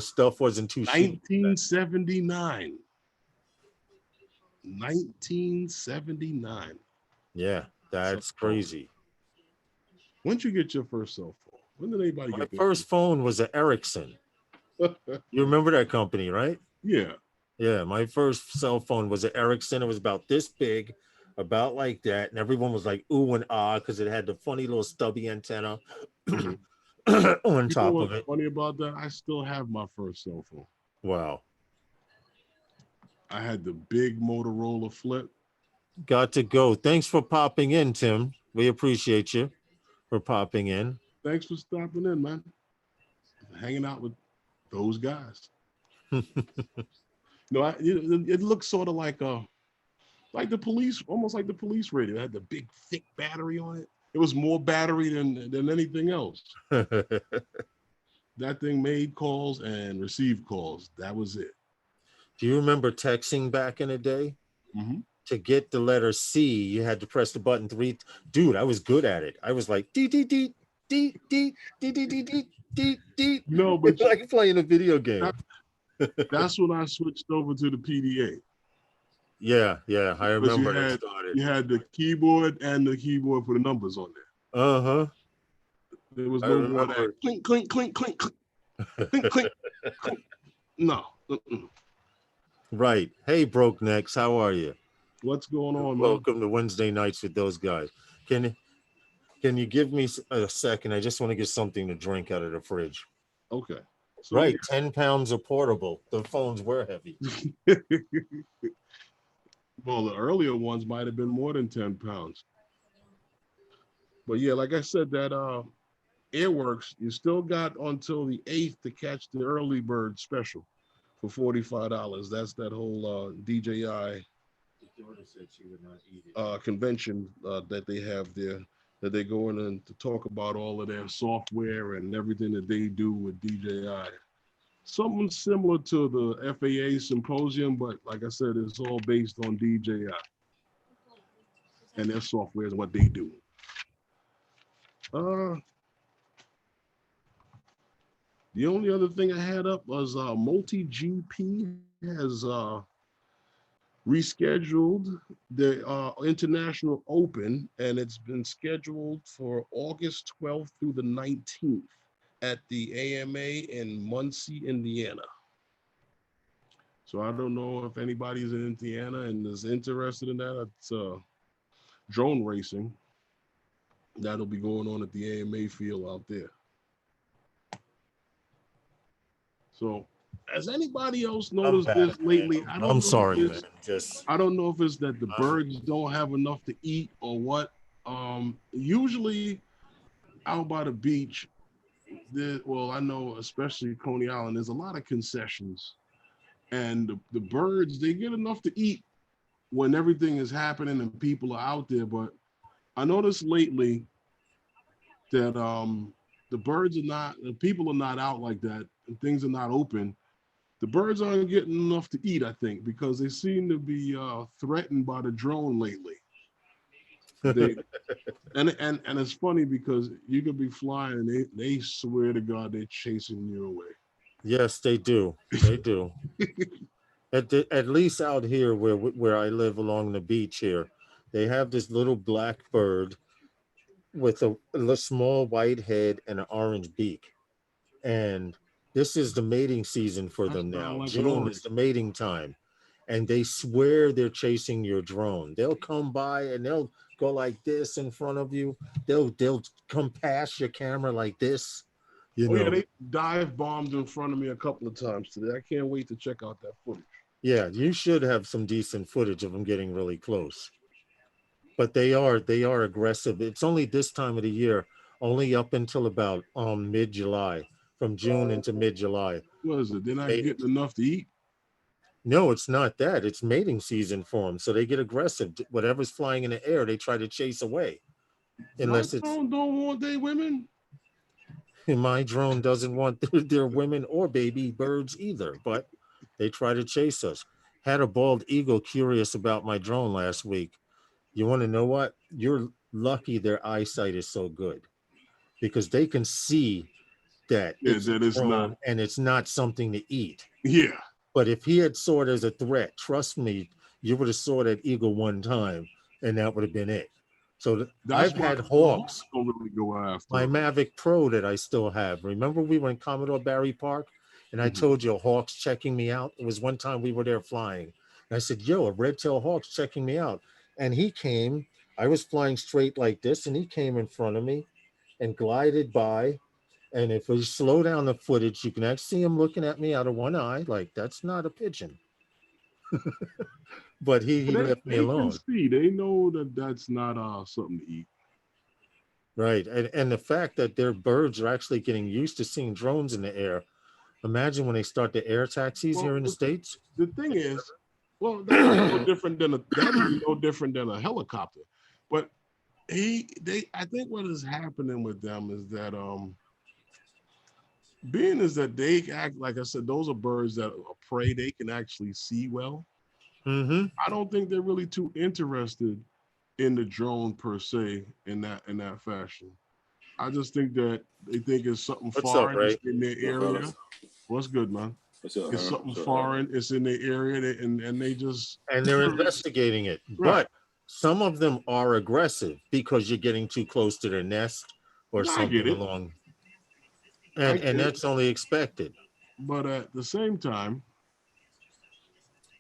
Stuff wasn't too cheap. 1979. 1979. Yeah, that's crazy. When did you get your first cell phone? When did anybody My get their first phone was an Ericsson. You remember that company, right? Yeah. Yeah, my first cell phone was an Ericsson. It was about this big, about like that, and everyone was like ooh and ah because it had the funny little stubby antenna Mhm. on You know top of what's it. funny about that? I still have my first cell phone. Wow. I had the big Motorola flip. Got to go. Thanks for popping in, Tim. We appreciate you for popping in. Thanks for stopping in, man. Hanging out with those guys. It looks sort of like the police, almost like the police radio. It had the big thick battery on it. It was more battery than anything else. That thing made calls and received calls. That was it. Do you remember texting back in the day? Mm-hmm. to get the letter C, you had to press the button three. Dude, I was good at it. I was like, dee, dee, dee, dee, dee, dee, dee, dee, dee, dee, dee. No, but It's like playing a video game. that's when I switched over to the PDA. Yeah, I Because remember that started. you had the keyboard and the keyboard for the numbers on there. Uh-huh. There was I no more remember. that clink, clink, clink, clink, clink, clink, clink, clink. No. Right. Hey, Broke Necks, how are you? What's going on, man? Welcome to Wednesday nights with those guys. Can you give me a second? I just want to get something to drink out of the fridge. Okay. So, right, 10 pounds of portable. The phones were heavy. Well, the earlier ones might have been more than 10 pounds. But yeah, like I said, that Airworks, you still got until the 8th to catch the early bird special for $45. That's that whole DJI convention that they have there, that they go in and to talk about all of their software and everything that they do with DJI. Something similar to the FAA Symposium, but like I said, it's all based on DJI and their software and what they do. The only other thing I had up was Multi-GP has rescheduled the International Open, and it's been scheduled for August 12th through the 19th at the AMA in Muncie, Indiana. So I don't know if anybody's in Indiana and is interested in that. It's drone racing. That'll be going on at the AMA field out there. So has anybody else noticed this lately? I'm sorry, man. I don't know if it's that the birds don't have enough to eat or what. Usually out by the beach, well, I know especially Coney Island, there's a lot of concessions. And the birds, they get enough to eat when everything is happening and people are out there. But I noticed lately that the birds are not, the people are not out like that, and things are not open. The birds aren't getting enough to eat, I think, because they seem to be threatened by the drone lately. And it's funny because you could be flying and they swear to God they're chasing you away. Yes, they do. They do. At least out here where I live along the beach here, they have this little black bird with a small white head and an orange beak. And this is the mating season for them now. Like June is the mating time. And they swear they're chasing your drone. They'll come by and they'll go like this in front of you. They'll come past your camera like this. Yeah, they dive bombed in front of me a couple of times today. I can't wait to check out that footage. Yeah, you should have some decent footage of them getting really close. But they are aggressive. It's only this time of the year, only up until about mid-July, from June into mid-July. What is it? They're not getting enough to eat? No, it's not that. It's mating season for them. So they get aggressive. Whatever's flying in the air, they try to chase away. Unless it's don't want they women. My drone doesn't want their women or baby birds either, but they try to chase us. Had a bald eagle curious about my drone last week. You want to know what? You're lucky their eyesight is so good because they can see that it's not, and it's not something to eat. Yeah. But if he had saw it as a threat, trust me, you would have saw that eagle one time and that would have been it. So I've had hawks. Don't really go after my Mavic Pro that I still have. Remember we were in Commodore Barry Park and I told you a hawk's checking me out? It was one time we were there flying. And I said, yo, a red-tailed hawk's checking me out. And he came, I was flying straight like this, and he came in front of me and glided by. And if we slow down the footage, you can actually see him looking at me out of one eye, like that's not a pigeon. But he left me alone. They know that that's not something to eat. Right. And the fact that their birds are actually getting used to seeing drones in the air. Imagine when they start the air taxis here in the States. The thing is, well, that's no different than a helicopter. But I think what is happening with them is that being is that they act, like I said, those are birds that are prey, they can actually see well. Mm-hmm. I don't think they're really too interested in the drone per se in that fashion. I just think that they think it's something What's up, foreign. It's Ray? in their Yo, area. fellas. What's good, man? What's up, It's huh? something What's up, foreign. It's in their area, and they just And they're investigating it. right. But some of them are aggressive because you're getting too close to their nest or I get something it. along. I And get it. that's only expected. But at the same time,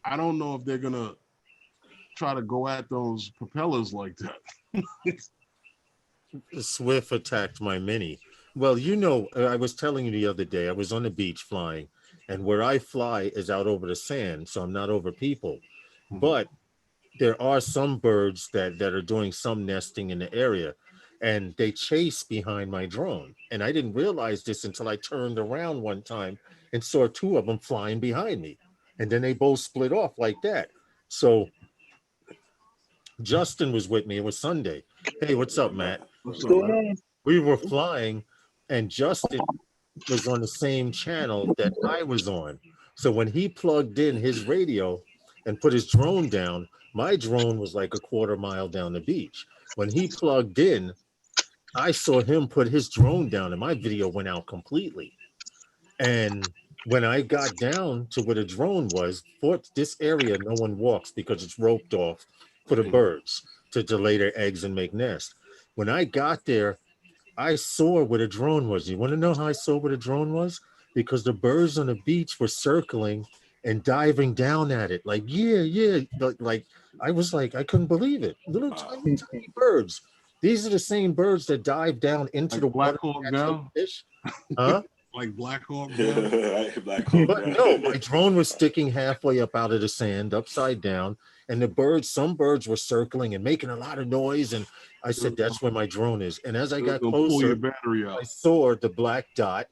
I don't know if they're gonna try to go at those propellers like that. Swift attacked my Mini. Well, you know, I was telling you the other day, I was on the beach flying, and where I fly is out over the sand, so I'm not over people. But there are some birds that are doing some nesting in the area, and they chase behind my drone. And I didn't realize this until I turned around one time and saw two of them flying behind me. And then they both split off like that. So Justin was with me. It was Sunday. Hey, what's up, Matt? What's What's up, going man? on? We were flying, and Justin was on the same channel that I was on. So when he plugged in his radio and put his drone down, my drone was like a quarter mile down the beach. When he plugged in, I saw him put his drone down, and my video went out completely. And when I got down to where the drone was, for this area, no one walks because it's roped off for the birds to lay their eggs and make nests. When I got there, I saw where the drone was. You want to know how I saw where the drone was? Because the birds on the beach were circling and diving down at it. Like, yeah, yeah. Like I was like, I couldn't believe it. Little Wow. tiny, tiny birds. These are the same birds that dive down into Like the Black water Hawk to catch the down? fish. Huh? Like Black Hawk down? Black Hawk But down. no, my drone was sticking halfway up out of the sand, upside down, and the birds, some birds were circling and making a lot of noise. And I said, that's where my drone is. And as I It was got gonna pull your closer, battery I out. saw the black dot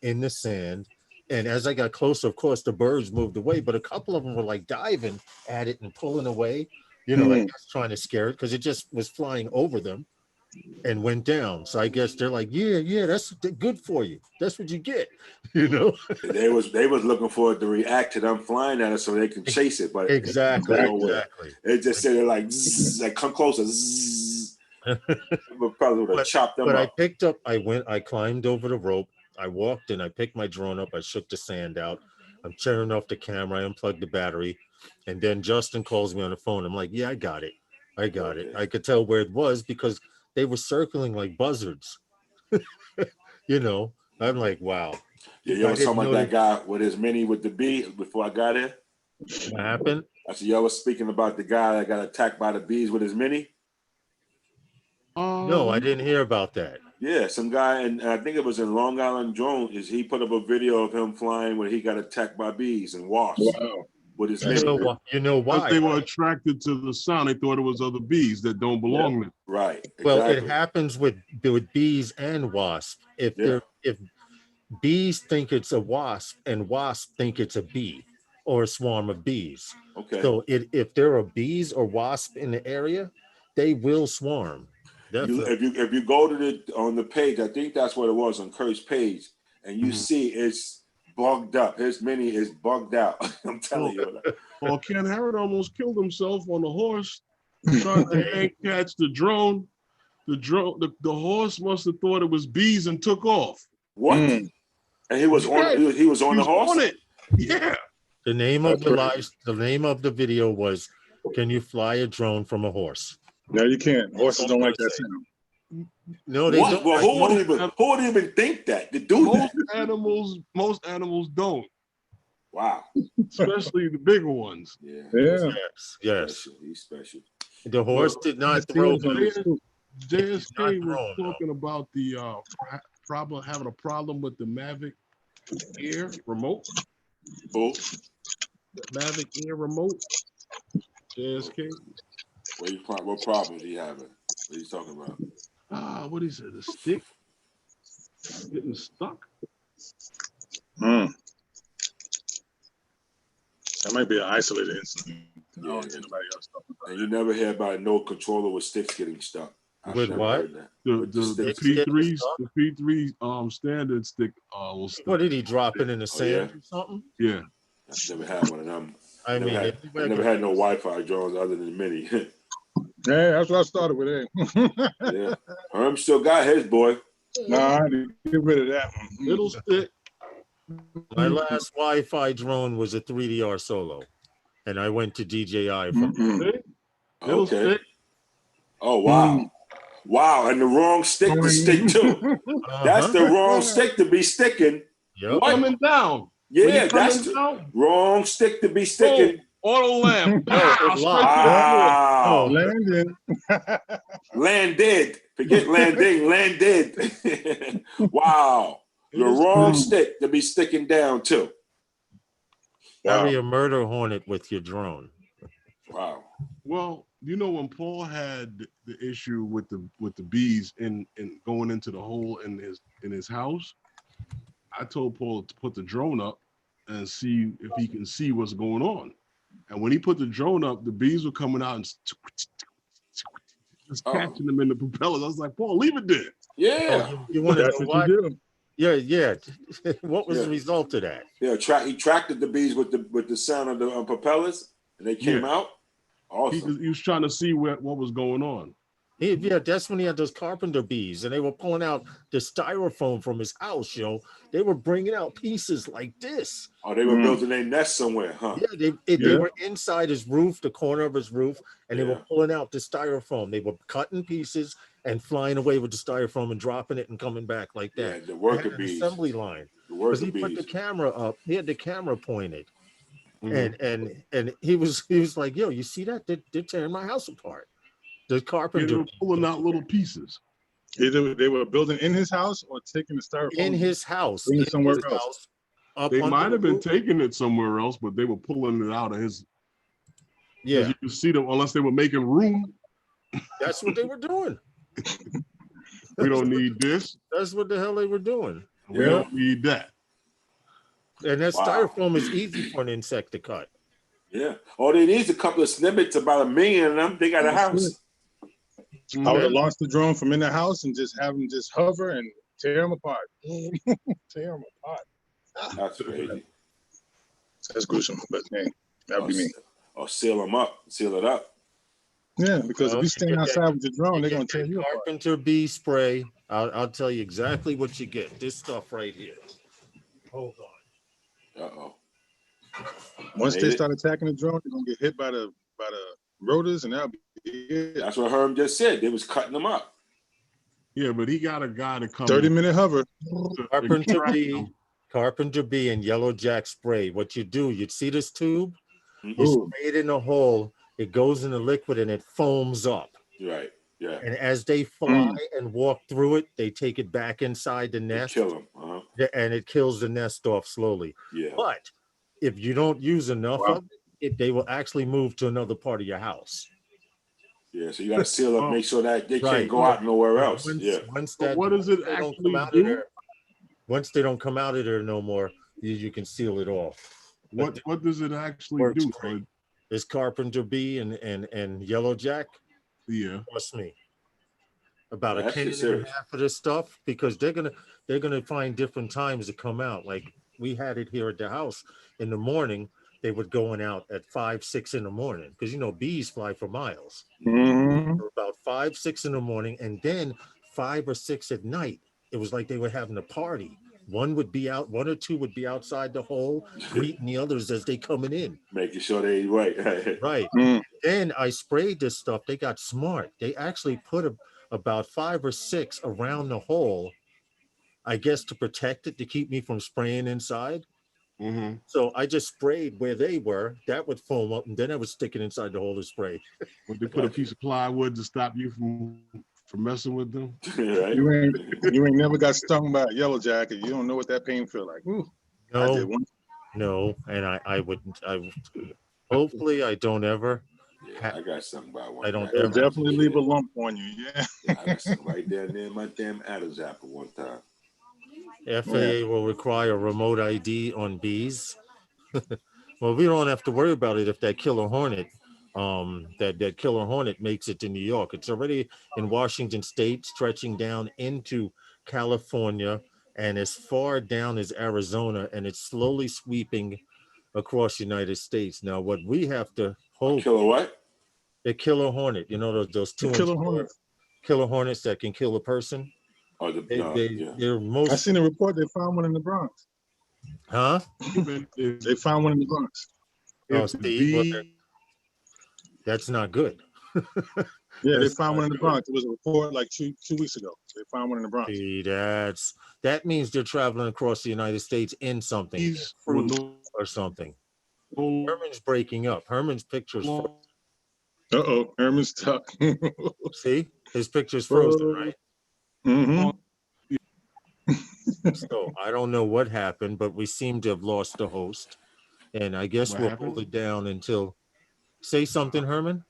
in the sand. And as I got closer, of course, the birds moved away, but a couple of them were like diving at it and pulling away, you know, I guess trying to scare it because it just was flying over them and went down. So I guess they're like, yeah, yeah, that's good for you. That's what you get, you know? They was looking for it to react to them flying at it so they can chase it, but Exactly, it nowhere. exactly. It just said like, zzz, like come closer. Zzz. Probably would have chopped them But I up. picked up, I climbed over the rope. I walked in, I picked my drone up, I shook the sand out. I'm turning off the camera, I unplugged the battery. And then Justin calls me on the phone. I'm like, yeah, I got it. I got it. I could tell where it was because they were circling like buzzards. You know, I'm like, wow. Yeah, you I was didn't talking about know that guy with his Mini with the bee before I got here? what happened. I said, y'all was speaking about the guy that got attacked by the bees with his Mini? No, I didn't hear about that. Yeah, some guy, and I think it was in Long Island Drone, is he put up a video of him flying when he got attacked by bees and wasps with his Mini. You know Because why? they were attracted to the sound. They thought it was other bees that don't belong there. Right. Exactly. Well, it happens with bees and wasps. If bees think it's a wasp and wasps think it's a bee or a swarm of bees. Okay. So if there are bees or wasps in the area, they will swarm. Definitely. If you go to on the page, I think that's what it was on Kurt's page, and you see it's bugged up. His Mini is bugged out. I'm telling you. Well, Ken Harrod almost killed himself on the horse trying to hang catch the drone. The horse must have thought it was bees and took off. What? And he was on. He was on the horse. On it. Yeah. The name of the name of the video was, "Can you fly a drone from a horse?" No, you can't. Horses don't like that sound. No, they don't. Well, who would even think that to do that? Most animals don't. Wow. Especially the bigger ones. Yeah. Yes. He's special. The horse did not throw. JSK was talking about the having a problem with the Mavic Air remote. Who? The Mavic Air remote. JSK. What problem is he having? What are you talking about? What is it? The stick getting stuck? That might be an isolated incident. Yeah, and you never hear about no controller with sticks getting stuck. With what? The P3s, the P3 standard stick was stuck. What did he drop it in the sand or something? Yeah. I've never had one of them. I mean, I never had no Wi-Fi drones other than Mini. Yeah, that's what I started with. Yeah, Herm still got his boy. Nah, I had to get rid of that one. Little stick. my last Wi-Fi drone was a 3DR Solo, and I went to DJI from. Stick. Little Okay. stick. Oh wow, wow, and the wrong stick to stick to. That's the wrong stick to be sticking. Yep. What? Coming down. When Yeah, you're that's coming the down, wrong stick to be sticking. auto lamp. No, it Pow, straight locked. to the floor. Wow. Landon. Landed. Forget landing. Landed. Wow. The Little wrong stick to be sticking down to. Carry a murder hornet with your drone. Wow. Well, you know, when Paul had the issue with the bees in going into the hole in his house, I told Paul to put the drone up and see if he can see what's going on. And when he put the drone up, the bees were coming out and just catching them in the propellers. I was like, Paul, leave it there. Yeah. Oh, you want to That's know what you do. Yeah, yeah. What was Yeah. the result of that? Yeah. He tracted the bees with the sound of the propellers, and they came out. Awesome. He was trying to see what was going on. Yeah, that's when he had those carpenter bees, and they were pulling out the styrofoam from his house. They were bringing out pieces like this. Oh, they were building their nest somewhere, huh? Yeah, they were inside his roof, the corner of his roof, and they were pulling out the styrofoam. They were cutting pieces and flying away with the styrofoam and dropping it and coming back like that. Yeah, the worker bees. Assembly line. Because he put the camera up. He had the camera pointed. And he was like, yo, you see that? They're tearing my house apart. The carpenter. They were pulling out little pieces. Either they were building in his house or taking the styrofoam in his house. somewhere else. They might have been taking it somewhere else, but they were pulling it out of his. Yeah, you could see them unless they were making room. That's what they were doing. We don't need this. That's what the hell they were doing. We don't need that. And that styrofoam is easy for an insect to cut. Yeah. All they need is a couple of snippets, about 1 million of them. They got a house. I would have launched the drone from in the house and just have them just hover and tear them apart. Tear them apart. That's crazy. That's gruesome, but hey, that'd be me. Or seal them up, seal it up. Yeah, because if you stand outside with your drone, they're gonna tear you apart. Carpenter bee spray. I'll tell you exactly what you get. This stuff right here. Hold on. Uh-oh. Once they start attacking the drone, they're gonna get hit by the rotors, and that'll be it. That's what Herm just said. They was cutting them up. Yeah, but he got a guy to come. 30-minute hover. Carpenter bee and yellow jack spray. What you do, you'd see this tube, you spray it in a hole, it goes in the liquid and it foams up. Right. Yeah. And as they fly and walk through it, they take it back inside the nest. Kill them. And it kills the nest off slowly. Yeah. But if you don't use enough of it, they will actually move to another part of your house. Yeah, so you got to seal up, make sure that they can't go out nowhere else. What does it actually do? Once they don't come out of there no more, you can seal it off. What does it actually do? This carpenter bee and yellow jack. Yeah. Trust me. About a can and a half of this stuff, because they're gonna find different times to come out. Like we had it here at the house in the morning. They would going out at 5, 6 in the morning because bees fly for miles. About 5, 6 in the morning, and then 5 or 6 at night. It was like they were having a party. One or two would be outside the hole, greeting the others as they coming in, making sure they right. Then I sprayed this stuff. They got smart. They actually put about 5 or 6 around the hole, I guess, to protect it, to keep me from spraying inside. So I just sprayed where they were. That would foam up, and then I would stick it inside the hole to spray. Would they put a piece of plywood to stop you from messing with them? Right. You ain't never got stung by a yellow jacket. You don't know what that pain feel like. Ooh, no, and I wouldn't. Hopefully I don't ever. Yeah, I got something by one. I don't ever. Definitely leave a lump on you. Yeah. I got something right there near my damn Adam's apple one time. FAA will require remote ID on bees. Well, we don't have to worry about it if that killer hornet, that killer hornet makes it to New York. It's already in Washington State, stretching down into California and as far down as Arizona, and it's slowly sweeping across the United States. Now, what we have to hope, Killer what? the killer hornet, you know, those The 2 killer inch hornets. killer hornets that can kill a person. Oh, yeah. They're I most, seen a report they found one in the Bronx. huh? Even They found one in the Bronx. Oh, if Steve, well, that's not good. Yeah, they That's found one not in the good. Bronx. It was a report like two weeks ago. They found one in the Bronx. See, that means they're traveling across the United States in something, in these were fruit or something. no Herman's breaking up. Herman's picture's frozen. Uh-oh, Herman's stuck. See, his picture's frozen, right? Mm-hmm. So I don't know what happened, but we seem to have lost the host, and I guess What we'll happened? hold it down until. Say something, Herman.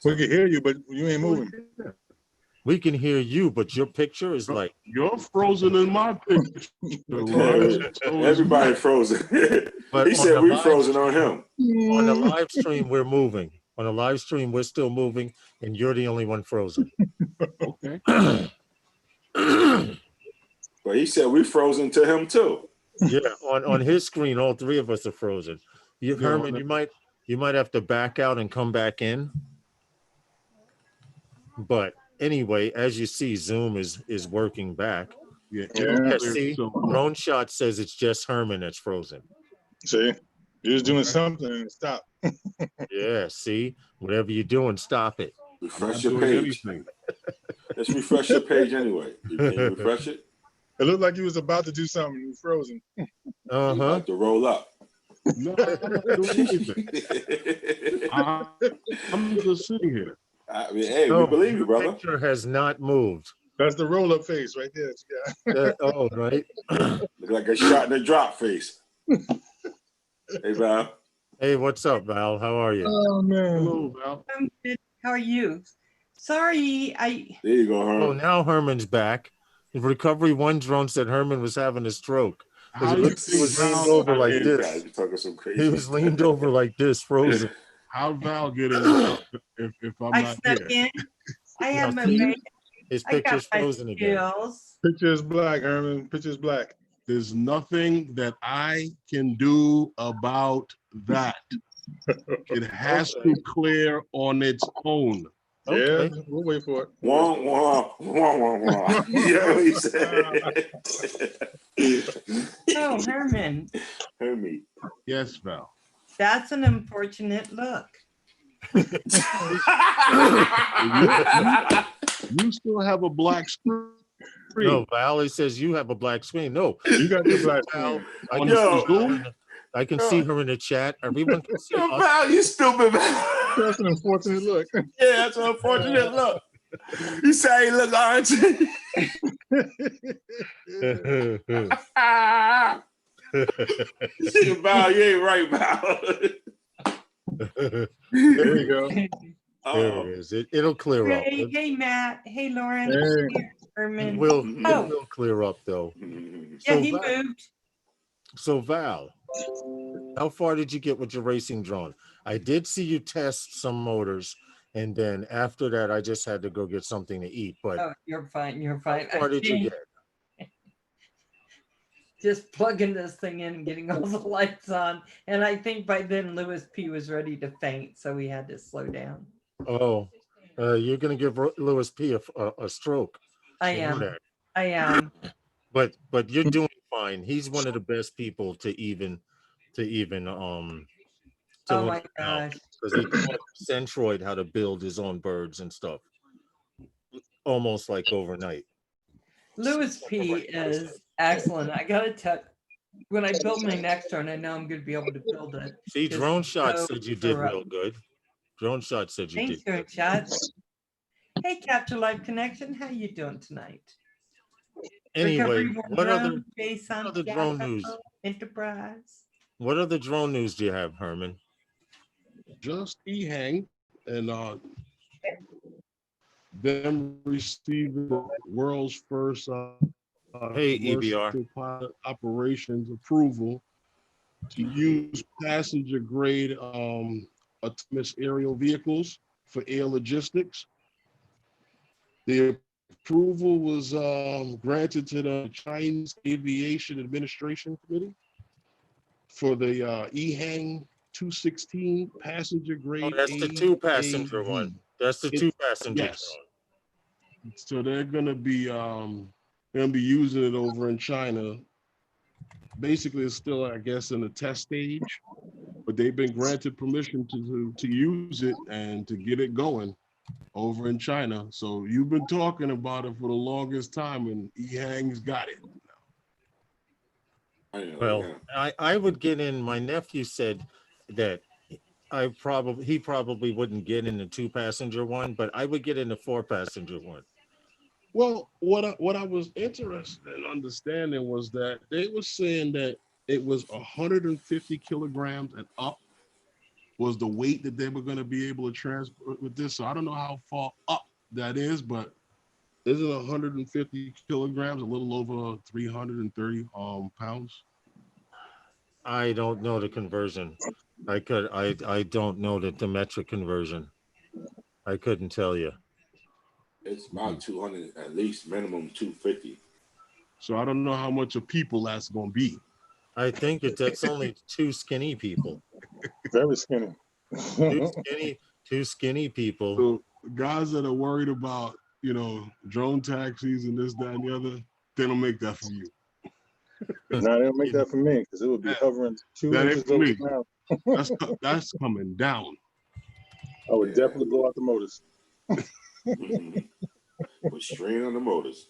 We can hear you, but you ain't moving. We can hear you, but your picture is like. You're frozen in my picture. Everybody frozen. But He on said the we live frozen on stream- him. On the live stream, we're moving. On the live stream, we're still moving, and you're the only one frozen. Okay. But he said we frozen to him too. Yeah, on his screen, all three of us are frozen. Yeah, Herman, on you might have to back out and come back in. But anyway, as you see, Zoom is working back. Yeah. Yeah, see, Drone Shot says it's just Herman that's frozen. See, you was doing something and it stopped. Yeah, see, whatever you're doing, stop it. Refresh your page. Let's refresh your page anyway. Can you refresh it? It looked like you was about to do something. You was frozen. Uh-huh. About to roll up. No, I'm not doing anything. I'm just sitting here. I mean, hey, No, we believe you, your brother. picture has not moved. That's the roll-up face right there. Yeah. Oh, right. Look like a shot in the drop face. Hey, Val. Hey, what's up, Val? How are you? Oh man. Hello, Val. I'm good. How are you? Sorry, There you go, Oh, Herman. now Herman's back. The Recovery One drone said Herman was having a stroke. How He you was think leaned Val, over like You this. guys are talking some crazy He was leaned over like this, frozen. how Val get in this if I'm I not snuck here? in. I had Now, my see, baby. his I got picture's my frozen again. skills. Picture is black, Herman. Picture is black. There's nothing that I can do about that. It has Okay. to clear on its own. Okay. Yeah, we'll wait for it. Wah, wah, wah, wah, wah. You know what he said? Oh, Herman, Hermie. Yes, Val. that's an unfortunate look. You still have a black screen. No, Val, it says you have a black screen. No, You got the black Val, screen. I can, Yo. see her in the, I can see her in the chat. Everyone can see Yo, us. Val, you stupid, Val. That's an unfortunate look. Yeah, that's an unfortunate look. You say he look orange. Val, you ain't right, Val. There you go. There Oh, it is. It'll clear up. Hey, Matt. Hey, Lauren. Hey. Herman. It will Oh. clear up though. mm-hmm. Yeah, So he Val, moved. so Val, how far did you get with your racing drone? I did see you test some motors, and then after that, I just had to go get something to eat. But Oh, you're fine. You're fine. how far did you get? Just plugging this thing in and getting all the lights on. And I think by then Lewis P was ready to faint, so we had to slow down. Oh, you're gonna give Lewis P a stroke. I You know am. that. I am. But you're doing fine. He's one of the best people to even Oh learn my about, gosh. because he taught Centroid how to build his own birds and stuff, almost like overnight. Lewis P is excellent. I gotta tell, when I build my next drone, I know I'm gonna be able to build it. See, Just Drone Shot so said you did thorough. real good. Drone Shot said you Thanks, did Drone good. Shot. Hey, Capture Life Connection, how you doing tonight? Anyway, Recovery One what other drone based on other drone news? Enterprise. What other drone news do you have, Herman? Just Ehang and them receiving the world's first Hey, commercial EBR. pilot operations approval to use passenger grade autonomous aerial vehicles for air logistics. The approval was granted to the Chinese Aviation Administration Committee. for the Ehang 216 passenger Oh, grade that's the two passenger one. AAV. That's the It- two passenger yes. drone. So they're gonna be using it over in China. Basically, it's still, I guess, in the test stage, but they've been granted permission to use it and to get it going over in China. So you've been talking about it for the longest time, and Ehang's got it. I know, Well, yeah. I would get in. My nephew said that he probably wouldn't get in the two passenger one, but I would get in the four passenger one. Well, what I was interested in understanding was that they were saying that it was 150 kilograms and up was the weight that they were going to be able to transport with this. So I don't know how far up that is, but isn't 150 kilograms a little over 330 pounds? I don't know the conversion. I don't know the metric conversion. I couldn't tell you. It's about 200, at least minimum 250. So I don't know how much of people that's going to be. I think that's only two skinny people. Very skinny. Two skinny people. So guys that are worried about, drone taxis and this, that, and the other, they don't make that for you. No, they don't make that for me because it would be hovering 2 That ain't inches for over me. the ground. That's coming down. I would definitely blow out the motors. With strain on the motors.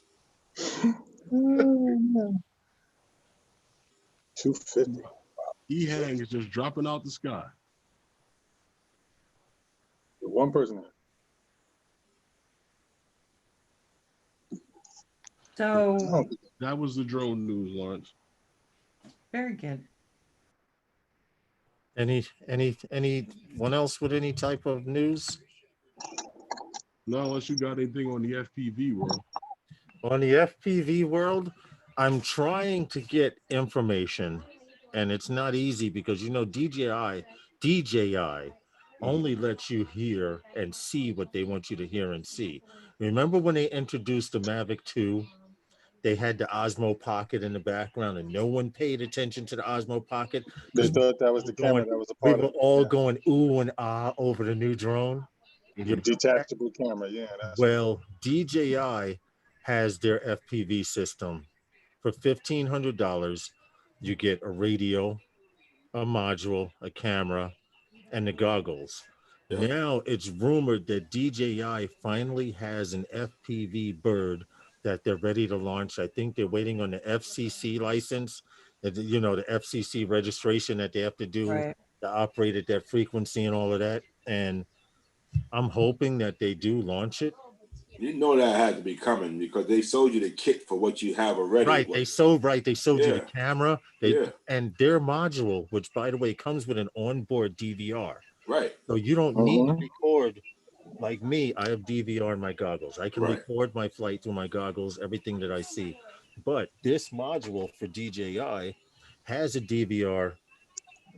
250. Ehang is just dropping out the sky. With one person in it. So That was the drone news, Lawrence. very good. Anyone else with any type of news? No, unless you got anything on the FPV world. On the FPV world, I'm trying to get information, and it's not easy because DJI only lets you hear and see what they want you to hear and see. Remember when they introduced the Mavic 2? They had the Osmo Pocket in the background, and no one paid attention to the Osmo Pocket. They thought that was the camera that was a We part were of it. all going ooh and ah over the new drone. The detachable camera, yeah. Well, DJI has their FPV system. For $1,500, you get a radio, a module, a camera, and the goggles. Yeah. Now it's rumored that DJI finally has an FPV bird that they're ready to launch. I think they're waiting on the FCC license, the FCC registration that they have to do Right. to operate at that frequency and all of that. And I'm hoping that they do launch it. You know that had to be coming because they sold you the kit for what you have already. Right. They sold you the camera. Yeah. And their module, which by the way comes with an onboard DVR. Right. So you don't need to record like me. I have DVR in my goggles. I can Right. record my flight through my goggles, everything that I see. But this module for DJI has a DVR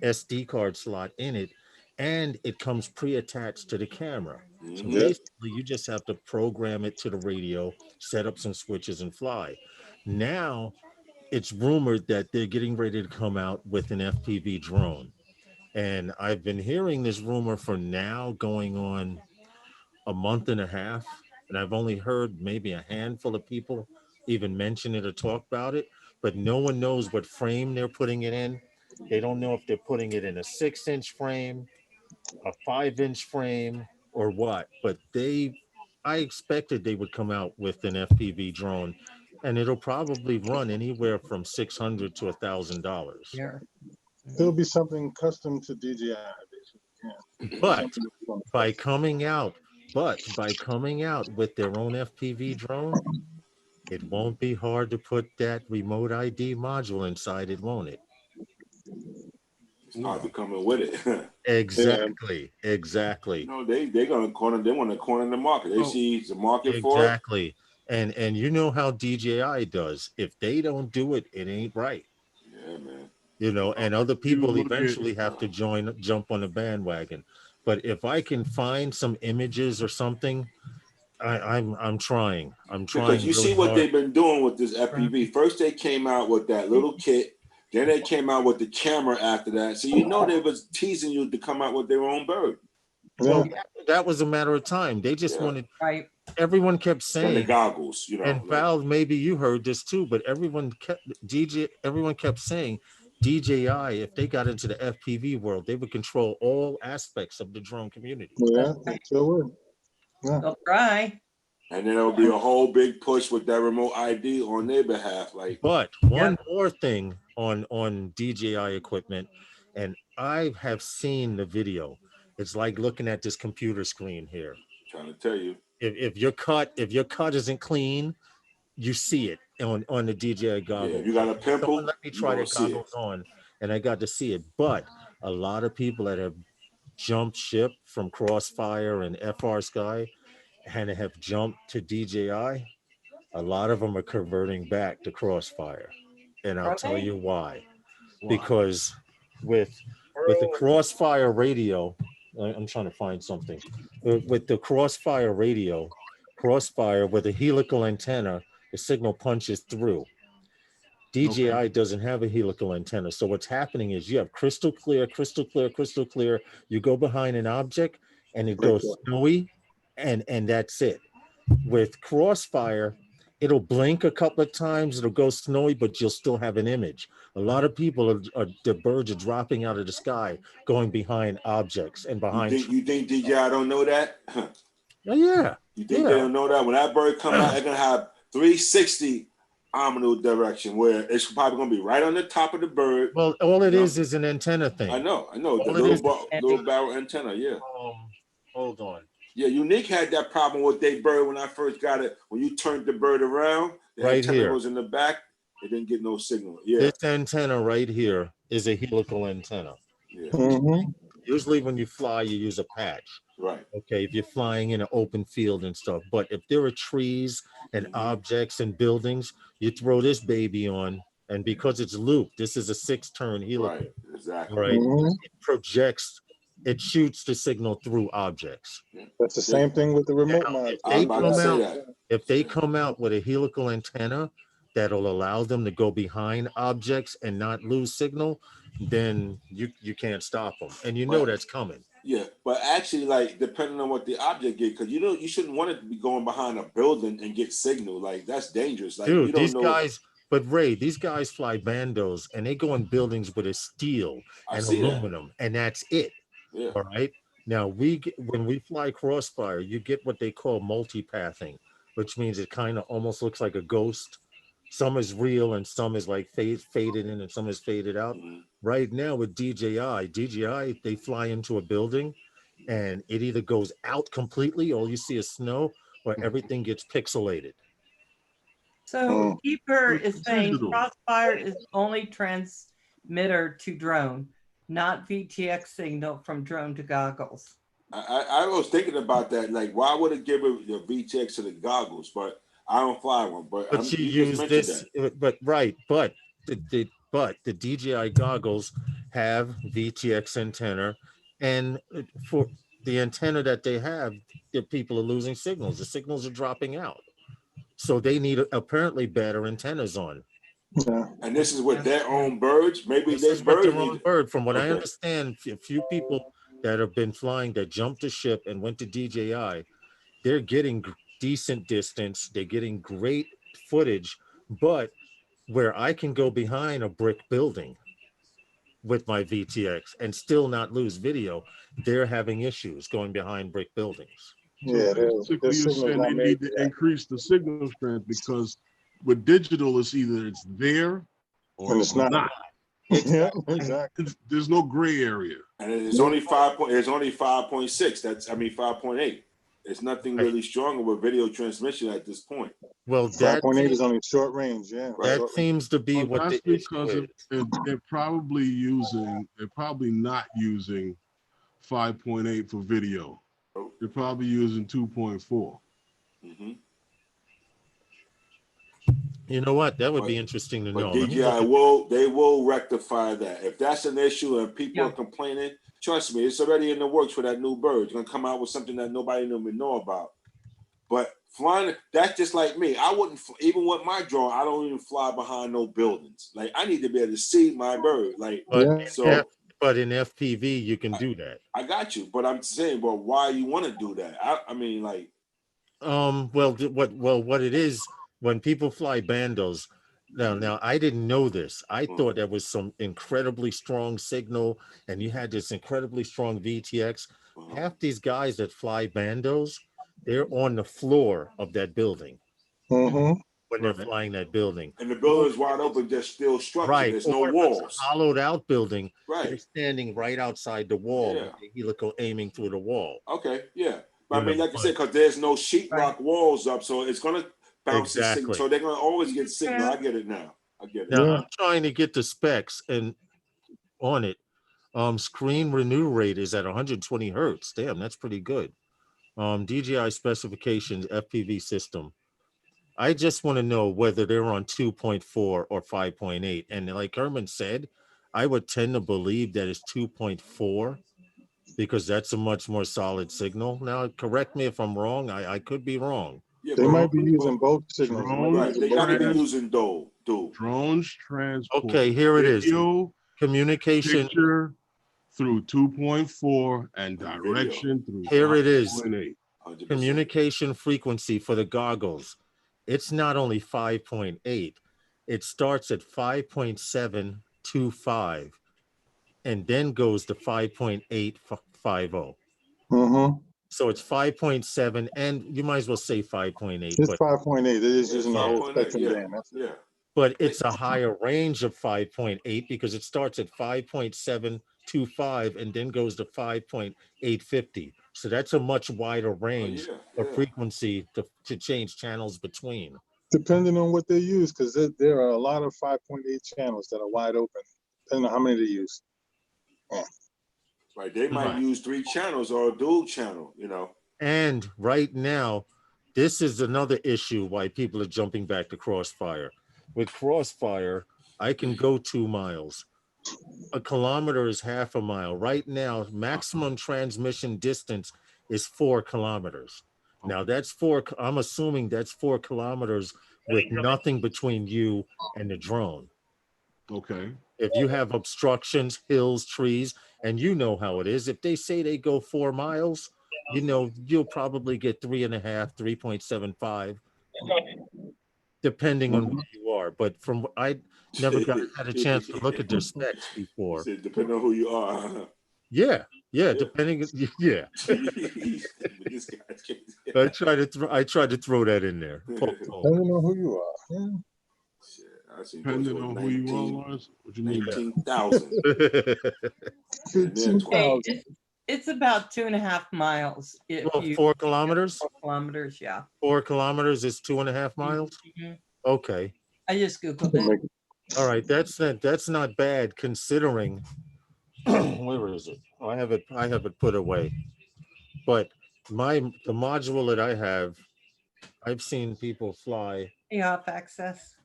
SD card slot in it, and it comes pre-attached to the camera. So basically, you just have to program it to the radio, set up some switches, and fly. Now, it's rumored that they're getting ready to come out with an FPV drone. And I've been hearing this rumor for now going on a month and a half, and I've only heard maybe a handful of people even mention it or talk about it, but no one knows what frame they're putting it in. They don't know if they're putting it in a 6-inch frame, a 5-inch frame, or what. But I expected they would come out with an FPV drone, and it'll probably run anywhere from $600 to $1,000. Yeah. It'll be something custom to DJI. But by coming out with their own FPV drone, it won't be hard to put that remote ID module inside it, won't it? It's hard to come in with it. Exactly. They're gonna corner. They want to corner the market. They see the market for it. Exactly. And you know how DJI does. If they don't do it, it ain't right. Yeah, man. And other people eventually have to jump on the bandwagon. But if I can find some images or something, I'm trying. Because you see what they've been doing with this FPV. First, they came out with that little kit Then they came out with the camera after that. So you know they was teasing you to come out with their own bird. Well, that was a matter of time. They just wanted. Right. Everyone kept And the saying. goggles, you know. And Val, maybe you heard this too, but everyone kept saying DJI, if they got into the FPV world, they would control all aspects of the drone community. Yeah, sure would. Yeah. They'll try. And then there'll be a whole big push with that remote ID on their behalf. Like, but one more thing on DJI equipment, and I have seen the video. It's like looking at this computer screen here. Trying to tell you. If your cut isn't clean, you see it on the DJI goggles. Yeah, if you got a pimple, someone let me try the goggles on, and I got to see it. But a lot of people that have jumped ship from Crossfire and FR Sky and have jumped to DJI, a lot of them are converting back to Crossfire, and I'll tell you why. Because with the Crossfire radio, I'm trying to find something. With the Crossfire radio, Crossfire with a helical antenna, the signal punches through. DJI doesn't have a helical antenna. So what's happening is you have crystal clear. You go behind an object and it goes snowy and that's it. With Crossfire, it'll blink a couple of times, it'll go snowy, but you'll still have an image. A lot of people the birds are dropping out of the sky, going behind objects and behind. You think DJI don't know that? Yeah. You think they don't know that? When that bird come out, they're gonna have 360 omnidirectional direction, where it's probably gonna be right on the top of the bird. Well, all it is an antenna thing. I know. All The little barrel antenna, yeah. Hold on. Yeah, Unique had that problem with their bird when I first got it. When you turned the bird around, the antenna was in the back. It didn't get no signal. Yeah. This antenna right here is a helical antenna. Yeah. Usually when you fly, you use a patch. Right. Okay, if you're flying in an open field and stuff. But if there are trees and objects and buildings, you throw this baby on, and because it's looped, this is a 6-turn helical. Right, exactly. Right. It projects, it shoots the signal through objects. That's the same thing with the remote mod. If they come out with a helical antenna that'll allow them to go behind objects and not lose signal, then you can't stop them, and you know that's coming. Yeah, but actually, like, depending on what the object get, because you shouldn't want it to be going behind a building and get signal. Like, that's dangerous. Like, dude, these guys. But Ray, these guys fly bandos and they go in buildings with a steel and aluminum, and that's it. Yeah. All right. Now when we fly Crossfire, you get what they call multipathing, which means it kind of almost looks like a ghost. Some is real and some is like faded in and some is faded out. Right now with DJI, they fly into a building and it either goes out completely, all you see is snow, or everything gets pixelated. So Keeper is saying Crossfire is only transmitter to drone, not VTX signal from drone to goggles. I was thinking about that. Like, why would it give it the VTX to the goggles? But I don't fly one. But you use this. But the DJI goggles have VTX antenna, and for the antenna that they have, the people are losing signals. The signals are dropping out. So they need apparently better antennas on. Yeah. And this is with their own birds. Maybe their own bird. From what I understand, a few people that have been flying that jumped the ship and went to DJI, they're getting decent distance. They're getting great footage, but where I can go behind a brick building with my VTX and still not lose video, they're having issues going behind brick buildings. Yeah, basically you're saying they need to increase the signal strength, because with digital, it's either it's there or it's not. Yeah, exactly. There's no gray area. And it's only 5.6. That's 5.8. It's nothing really stronger with video transmission at this point. Well, 5.8 is only short range. Yeah, that seems to be what that's because they're probably not using 5.8 for video. They're probably using 2.4. You know what? That would be interesting to know. DJI will rectify that. If that's an issue and people are complaining, trust me, it's already in the works for that new bird. It's gonna come out with something that nobody even know about. But flying, that's just like me. I wouldn't, even with my drone, I don't even fly behind no buildings. Like, I need to be able to see my bird. Like, but in FPV, you can do that. I got you, but I'm saying, but why you want to do that? I mean, like, well, what it is when people fly bandos. Now, I didn't know this. I thought there was some incredibly strong signal, and you had this incredibly strong VTX. Half these guys that fly bandos, they're on the floor of that building when they're flying that building. And the building is wide open, just still structured. Right. There's no walls. Hollowed out building. Right. They're standing right outside the wall, with the helical aiming through the wall. Okay, yeah. But I mean, like I said, because there's no sheetrock walls up, so it's gonna bounce the signal. So they're gonna always get signal. I get it now. I get it. Now I'm trying to get the specs and on it. Screen renew rate is at 120 hertz. Damn, that's pretty good. DJI specifications, FPV system. I just want to know whether they're on 2.4 or 5.8. And like Herman said, I would tend to believe that it's 2.4 because that's a much more solid signal. Now, correct me if I'm wrong. I could be wrong. Yeah, they might be using both signals. Right. They got to be using dual. Drones transport. Okay, here it is. Communication picture through 2.4 and direction through. Here it is. Communication frequency for the goggles. It's not only 5.8. It starts at 5.725 and then goes to 5.850. So it's 5.7, and you might as well say 5.8. It's 5.8. It is using the whole spectrum band. But it's a higher range of 5.8 because it starts at 5.725 and then goes to 5.850. So that's a much wider range of frequency to change channels between. Depending on what they use, because there are a lot of 5.8 channels that are wide open, depending on how many they use. Right, they might use 3 channels or a dual channel, you know. And right now, this is another issue why people are jumping back to Crossfire. With Crossfire, I can go 2 miles. A kilometer is half a mile. Right now, maximum transmission distance is 4 kilometers. Now that's I'm assuming that's 4 kilometers with nothing between you and the drone. Okay. If you have obstructions, hills, trees, and you know how it is, if they say they go 4 miles, you know, you'll probably get 3.5, 3.75, depending on who you are. But from I never had a chance to look at their specs before. Depending on who you are. Yeah, depending. Yeah. I try to throw that in there. Depending on who you are. Yeah. Depending on who you are, Lars. What you mean? 19,000. It's about 2.5 miles. 4 kilometers? 4 kilometers, yeah. 4 kilometers is 2.5 miles? Okay. I just Googled it. All right, that's not bad considering. Where is it? Oh, I have it put away. But the module that I have, I've seen people fly. Off access.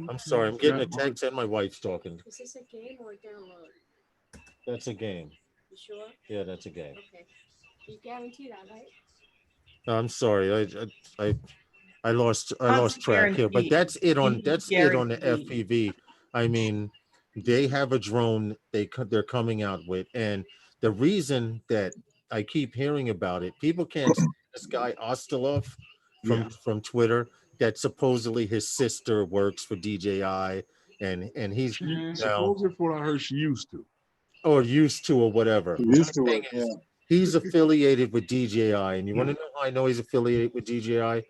I'm sorry, I'm getting a text and my wife's talking. Is this a game or a download? That's a game. You sure? Yeah, that's a game. Okay. You guarantee that, right? I'm sorry, I lost track here, but that's it on the FPV. I mean, they have a drone they're coming out with, and the reason that I keep hearing about it, people can't see this guy Ostilov from Twitter that supposedly his sister works for DJI, and he's supposedly for what I heard she used to. Or whatever. He's affiliated with DJI, and you want to know how I know he's affiliated with DJI?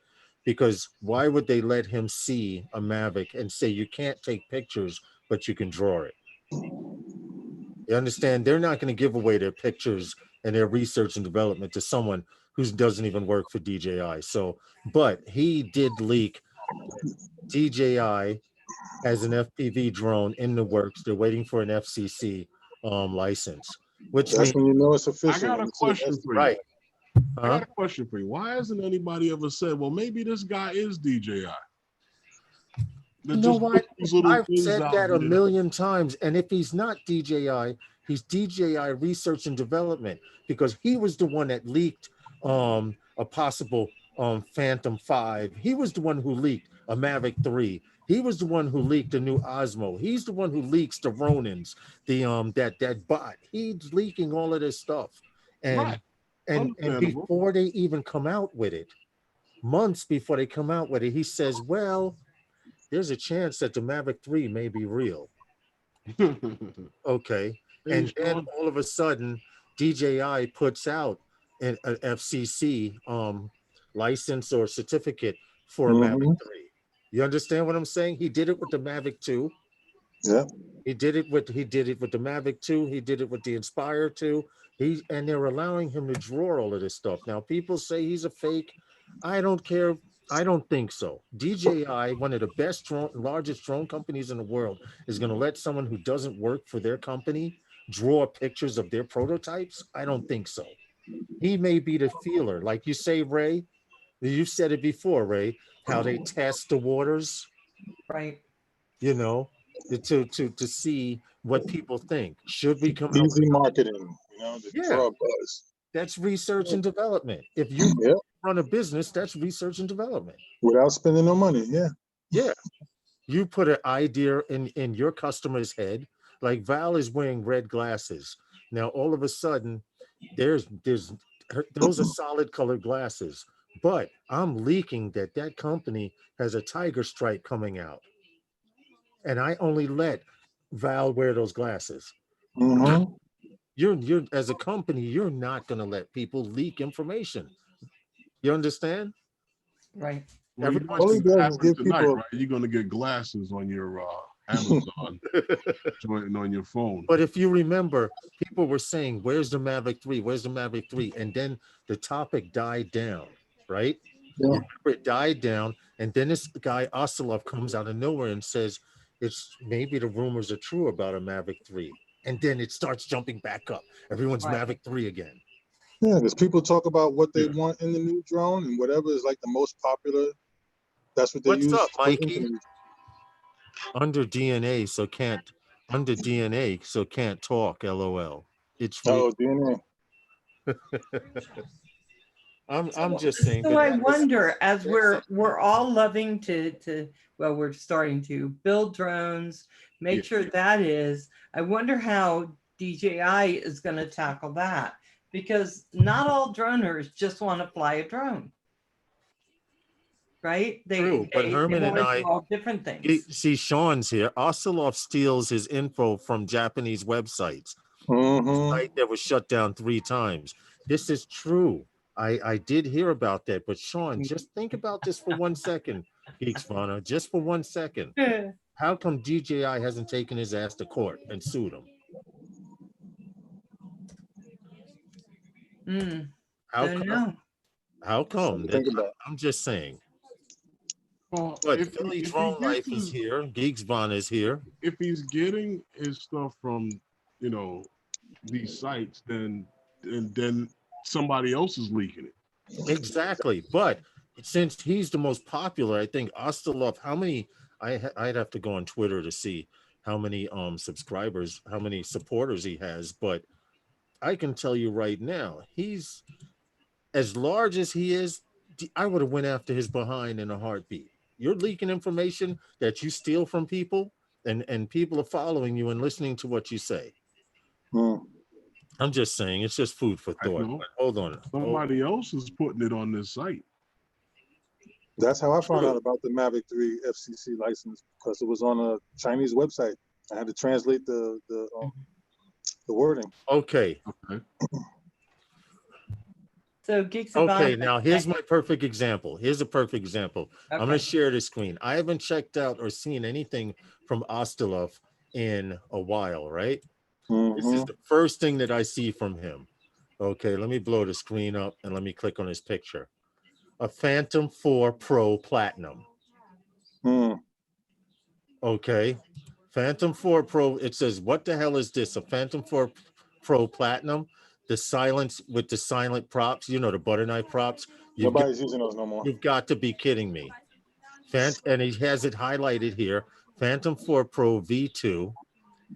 Because why would they let him see a Mavic and say you can't take pictures, but you can draw it? You understand? They're not going to give away their pictures and their research and development to someone who doesn't even work for DJI. So, but he did leak DJI as an FPV drone in the works. They're waiting for an FCC license, which that's when you know it's official. I got a question for you. Right. I got a question for you. Why hasn't anybody ever said, well, maybe this guy is DJI? You know what? I've said that a million times. And if he's not DJI, He's DJI research and development, because he was the one that leaked a possible Phantom 5. He was the one who leaked a Mavic 3. He was the one who leaked the new Osmo. He's the one who leaks the Ronins, the that bot. He's leaking all of this stuff. And Right. and Understandable. before they even come out with it, months before they come out with it, he says, well, there's a chance that the Mavic 3 may be real. Okay. And then all of a sudden, DJI puts out an FCC license or certificate for a Mavic 3. You understand what I'm saying? He did it with the Mavic 2. Yeah. He did it with the Mavic 2. He did it with the Inspire 2. And they're allowing him to draw all of this stuff. Now, people say he's a fake. I don't care. I don't think so. DJI, one of the best largest drone companies in the world, is going to let someone who doesn't work for their company draw pictures of their prototypes? I don't think so. He may be the feeler, like you say, Ray. You said it before, Ray, how they test the waters, Right. you know, to see what people think. Should we come out Easy with marketing, you know, the draw buzz. That's research and development. If you run a business, that's research and development. Without spending no money, yeah. Yeah. You put an idea in your customer's head, like Val is wearing red glasses. Now, all of a sudden, those are solid colored glasses, but I'm leaking that company has a tiger stripe coming out. And I only let Val wear those glasses. Mm-hmm. You're as a company, you're not going to let people leak information. You understand? Right. Well, All he does is give tonight, people. right? You're gonna get glasses on your Amazon joint on your phone. But if you remember, people were saying, "Where's the Mavic 3? Where's the Mavic 3?" And then the topic died down, right? Yeah. It died down, and then this guy Osilov comes out of nowhere and says, "It's maybe the rumors are true about a Mavic 3." And then it starts jumping back up. Everyone's Mavic 3 again. Yeah, because people talk about what they want in the new drone, and whatever is like the most popular, that's what they use. What's up, Mikey? Under DNA, so can't talk. LOL. It's DNA. I'm just saying. So I wonder, as we're all loving to we're starting to build drones, make sure that is. I wonder how DJI is going to tackle that, because not all droners just want to fly a drone, right? True, but Herman and I all different things. See, Sean's here. Osilov steals his info from Japanese websites. Site that was shut down 3 times. This is true. I did hear about that, but Sean, just think about this for 1 second, Geeksvana, just for 1 second. How come DJI hasn't taken his ass to court and sued him? How come? I'm just saying. Well, but Philly Drone Life is here. Geeksvana is here. If he's getting his stuff from, these sites, then somebody else is leaking it. Exactly. But since he's the most popular, I think Osilov, how many, I'd have to go on Twitter to see how many subscribers, how many supporters he has, but I can tell you right now, he's as large as he is. I would have went after his behind in a heartbeat. You're leaking information that you steal from people, and people are following you and listening to what you say. I'm just saying, it's just food for thought. Hold on. Somebody else is putting it on this site. That's how I found out about the Mavic 3 FCC license, because it was on a Chinese website. I had to translate the wording. Okay. So Geeks okay, now here's my perfect example. Here's a perfect example. Okay. I'm going to share this screen. I haven't checked out or seen anything from Osilov in a while, right? This is the first thing that I see from him. Okay, let me blow the screen up and let me click on his picture. A Phantom 4 Pro Platinum. Okay, Phantom 4 Pro. It says, what the hell is this? A Phantom 4 Pro Platinum? The silence with the silent props, the butter knife props. Nobody's using those no more. You've got to be kidding me. And he has it highlighted here. Phantom 4 Pro V2.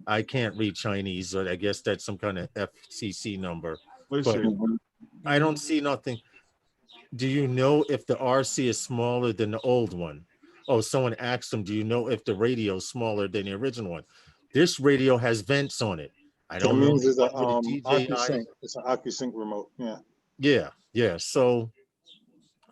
I can't read Chinese, so I guess that's some kind of FCC number. Let's But see. I don't see nothing. Do you know if the RC is smaller than the old one? Oh, someone asked him, do you know if the radio is smaller than the original one? This radio has vents on it. I That don't know. means it's a what the DJI. OcuSync. It's an OcuSync remote. Yeah. So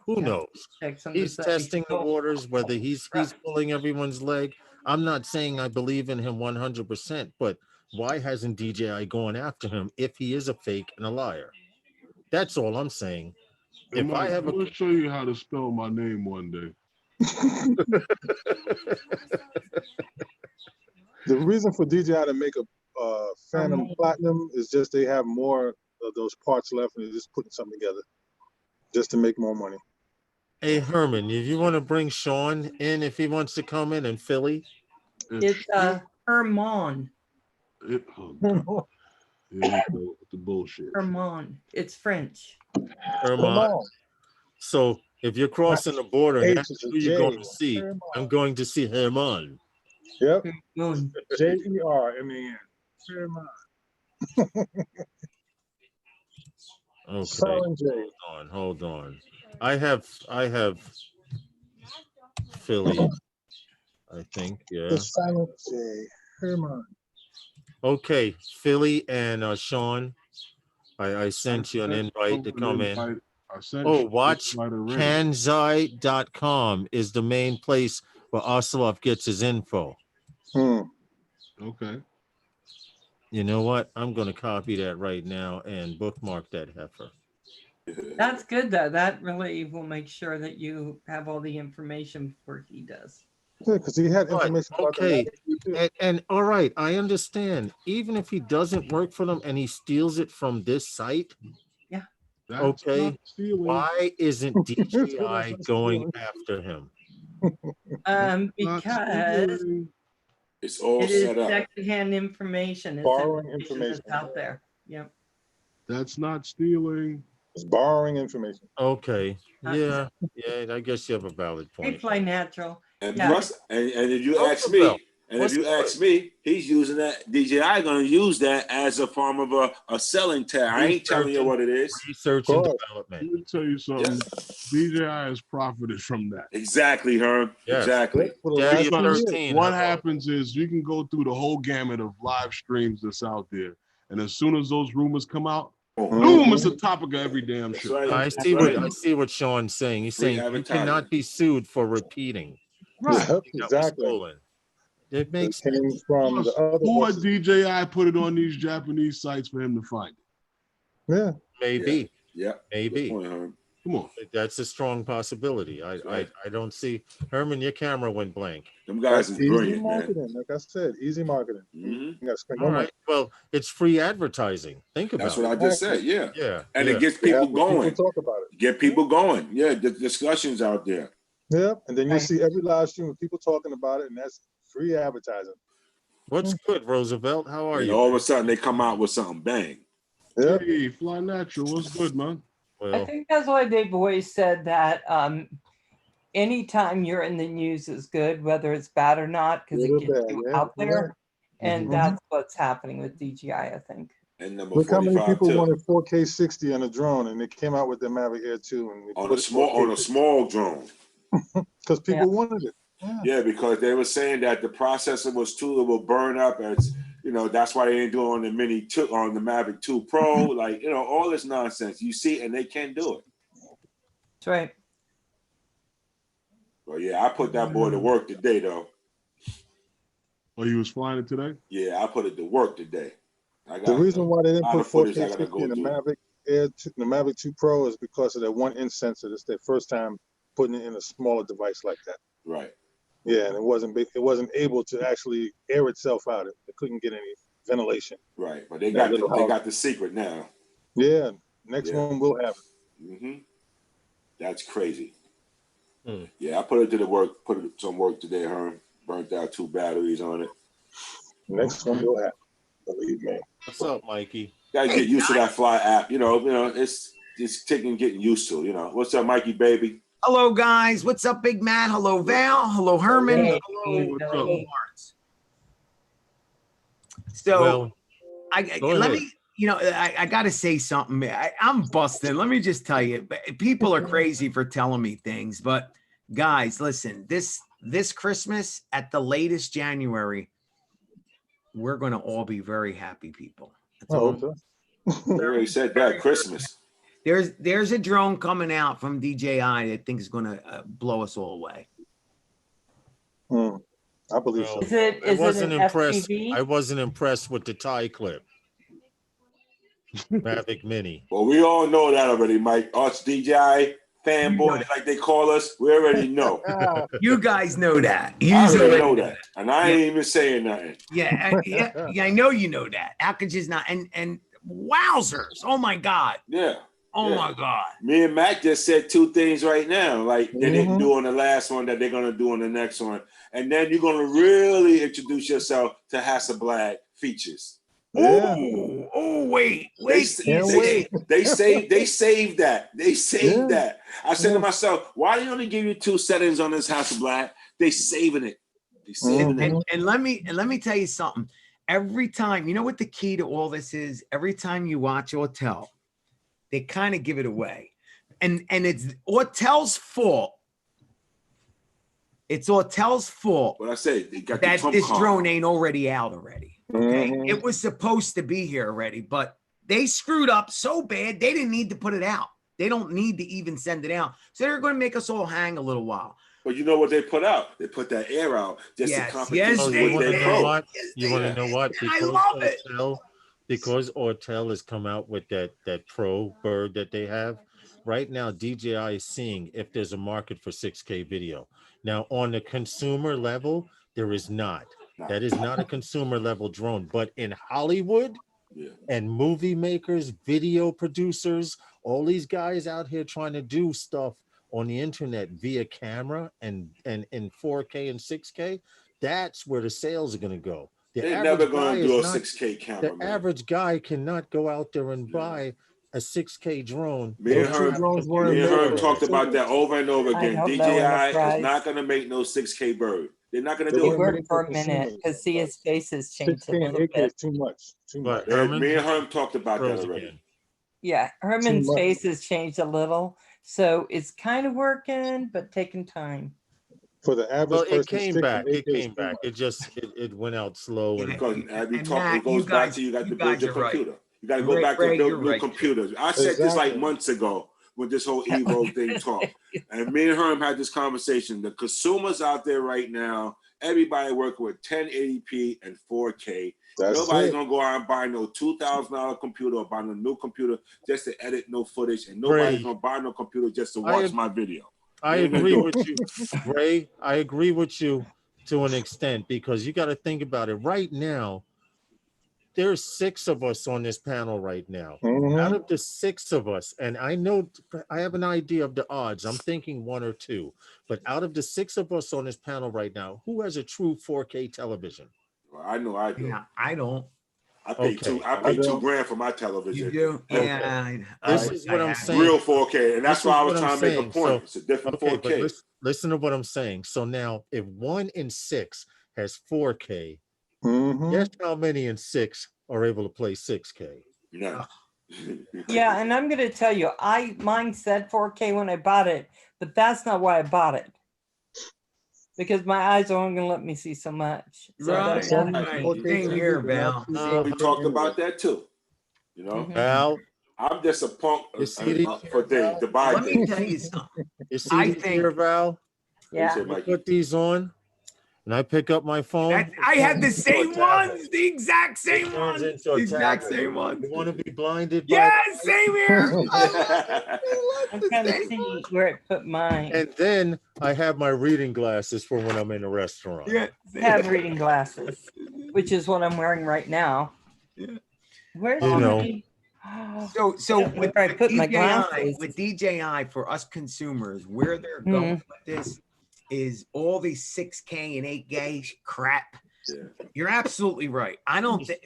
who Yeah. knows? Check some He's of testing the waters, whether he's pulling everyone's leg. I'm not saying I believe in him 100%, but why hasn't DJI gone after him if he is a fake and a liar? That's all I'm saying. Hey, If Mike, I have I'm gonna show you how to spell my name one day. The reason for DJI to make a Phantom Platinum is just they have more of those parts left, and they're just putting something together just to make more money. Hey Herman, if you want to bring Sean in, if he wants to come in Philly, It's Herman. Oh, God. Here we go with the bullshit. Herman. It's French. Herman. So if you're crossing the border, H that's is a who you're J. going to see. Herman. I'm going to see Herman. Yep. Herman. JERMAN. Herman. Okay. Silent J. Hold on. I have Philly, I think. Yeah. The silent J. Herman. Okay, Philly and Sean, I sent you an invite to come in. Oh, watch Kanzai.com is the main place where Ocelot gets his info. Okay. You know what? I'm going to copy that right now and bookmark that heifer. That's good, though. That really will make sure that you have all the information before he does. Yeah, because he had information about okay. the And all right, I understand. Even if he doesn't work for them and he steals it from this site, yeah. Okay. Why isn't DJI going after him? Because it's all it is set up. secondhand information. It's borrowing information that's out there. Yep. That's not stealing. It's borrowing information. Okay. Yeah. I guess you have a valid They point. fly natural. And Yeah. plus, and if you ask me, he's using that. DJI going to use that as a form of a selling tag. I ain't telling you what it is. Research and development. Let me tell you something. Yeah. DJI has profited from that. Exactly, Herb. Yes. Exactly. Daddy 13. What happens is you can go through the whole gamut of live streams that's out there, and as soon as those rumors come out, boom, it's the topic of every damn show. Right. I see what Sean's saying. He's saying you cannot be sued for repeating. Right. Yep, exactly. It makes came sense. from the other Or horses. DJI put it on these Japanese sites for him to find it. Yeah. Maybe. Yeah. Maybe. Come on. That's a strong possibility. I don't see. Herman, your camera went blank. Them guys is brilliant, easy marketing, man. Like I said, easy marketing. You got to spend All more right. Well, it's free advertising. Think about it. That's what I just said. Yeah. Yeah. And it gets people going. People talk about it. Get people going. Yeah. The discussions out there. Yeah. And then you see every live stream with people talking about it, and that's free advertising. What's good, Roosevelt? How are And you? all of a sudden they come out with something bang. Yeah. Hey, Fly Natural, what's good, man? I Well, think that's why they've always said that anytime you're in the news is good, whether it's bad or not, because it gets you out there. And that's what's happening with DJI, I think. And number Look how many 45 people too. wanted 4K 60 on a drone, and they came out with the Mavic Air 2. And On a small drone. Because people wanted it. Yeah, because they were saying that the processor was too, it will burn up. As you know, that's why they didn't do it on the Mini 2, on the Mavic 2 Pro. Like, you know, all this nonsense. You see, and they can do it. That's right. Well, yeah, I put that boy to work today, though. Oh, you was flying it today? Yeah, I put it to work today. The reason why they didn't put 4K 60 in the through. Mavic Air 2, the Mavic 2 Pro is because of that one inch sensor. It's their first time putting it in a smaller device like that. Right. Yeah, and it wasn't able to actually air itself out. It couldn't get any ventilation. Right, but they got the secret now. Yeah, next one will have it. That's crazy. Yeah, I put it to some work today, Herm. Burnt out 2 batteries on it. Next one will happen. Believe me. what's up, Mikey? Gotta get used to that Fly app. You know, it's getting used to. You know, what's up, Mikey, baby? Hello, guys. What's up, Big Matt? Hello, Val. Hello, Herman. Hey, Hello, what's up? Lawrence. So Well, let me, I got to say something. I'm busted. Let me just tell you, people are crazy for telling me things, but guys, listen, this Christmas at the latest January, we're going to all be very happy people. That's all. Okay. They already said that Christmas. There's a drone coming out from DJI that I think is going to blow us all away. I believe well, so. Is it I wasn't an impressed. FPV? I wasn't impressed with the tie clip. Mavic Mini. Well, we all know that already, Mike. Us DJI fanboys, like they call us, we already know. You guys know that. I already know that. And I ain't even saying nothing. Yeah, I know you know that. How could you not? And wowzers! Oh my God! Yeah. Oh Yeah. my God! Me and Mac just said two things right now, like they didn't Mhm. do on the last one that they're gonna do on the next one, and then you're gonna really introduce yourself to Hasselblad features. Yeah. Oh wait! They Can't wait. saved that. They saved that. I said to myself, why they only give you 2 settings on this Hasselblad? They saving it. They saving it. And let me tell you something. Every time, you know what the key to all this is? Every time you watch Autel, they kind of give it away. And it's Autel's fault. It's Autel's fault What I say, they got that the Trump this card. drone ain't already out already. Okay. Mhm. It was supposed to be here already, but they screwed up so bad they didn't need to put it out. They don't need to even send it out. So they're going to make us all hang a little while. But you know what they put out? They put that air out just Yes, to competition yes, Oh, they you want to did. know Pro. what? Yes, You they want to did. know what? And I love it. Because Autel has come out with that Pro bird that they have. Right now, DJI is seeing if there's a market for 6K video. Now, on the consumer level, there is not. That is not a consumer level drone. But in Hollywood Yeah. and movie makers, video producers, all these guys out here trying to do stuff on the internet via camera and in 4K and 6K, that's where the sales are going to go. The They're average never guy gonna is do a not- 6K camera, The man. average guy cannot go out there and buy a 6K drone. Me and Those two Herm, drones weren't me and made Herm for talked about 6K. that over and over I again. don't know DJI enterprise. is not gonna make no 6K bird. They're not gonna They do He weren't it. worked made for for a minute consumers. because see his face has changed a 6K and little 8K bit. is too much. Too much. But Herman, Me and Herm talked about that Pros already. again. Yeah, Herman's much. face has changed a little, so it's kind of working, but taking time. For the average Well, it person, came 6 back. and 8K It is came too back. much. It just it went out slow and Because as we And talk, Matt, it goes you back guys- to you got you to build guys your are right. computer. You got to go Ray- back to Ray, build you're new right, too. computers. I said this like Exactly. months ago when this whole Evo thing talked. And me and Herm had this conversation. The consumers out there right now, everybody working with 1080p and 4K. That's Nobody's it. gonna go out and buy no $2,000 computer or buy no new computer just to edit no footage, and nobody's Ray, gonna buy no computer just to I watch ag- my video. I They ain't gonna agree do with it. you, Ray. I agree with you to an extent because you got to think about it. Right now, there's 6 of us on this panel right now. Mhm. Out of the 6 of us, and I know I have an idea of the odds. I'm thinking 1 or 2, but out of the 6 of us on this panel right now, who has a true 4K television? Well, I know I do. Yeah, I don't. I paid Okay. I paid I $2 don't. grand for my You television. do? Okay. Yeah. This I- is I what I'm have. saying. Real 4K, and that's This why is I was what I'm trying to make a saying. point. So, It's a different okay, 4K. but listen to what I'm saying. So now, if 1 in 6 has 4K, Mhm. guess how many in 6 are able to play 6K? None. Yeah, and I'm gonna tell you, mine said 4K when I bought it, but that's not why I bought it. Because my eyes are only gonna let me see so much. So Right. that's Some not right. me. Well, K same here, TVs are not Val. too Same We much talked anyway. about that too. You know, Mhm. Val, I'm just a punk you see these for things to buy Let me things. tell you something. you see I these think- here, Val? What you Yeah. say, I Mikey? put these on, and I pick up my phone. I had the it turns into a same tablet. ones, the exact It same turns ones, into a the exact tablet. same ones. You want to be blinded by Yeah, the light? same here. I I'm love trying the to same. see where it put mine. And then I have my reading glasses for when I'm in a restaurant. Yeah, I have reading glasses, which is what I'm wearing right now. Yeah. Where's You know. my? So I don't know with, where I with put my DJI, glasses. with DJI for us consumers, where they're going with this is all these 6K and 8K crap. Yeah. You're absolutely right. I don't think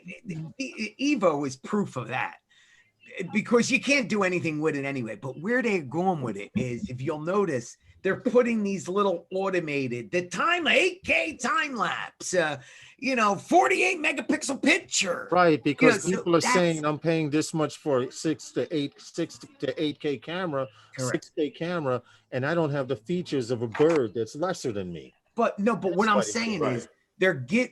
Evo is proof of that. because you can't do anything with it anyway. But where they're going with it is, if you'll notice, they're putting these little automated, the 8K time lapse, 48 megapixel picture. Right, because so people are that's- saying I'm paying this much for 6 to 8K camera, Correct. 6K camera, and I don't have the features of a bird that's lesser than me. But no, but what That's I'm why they saying do it. is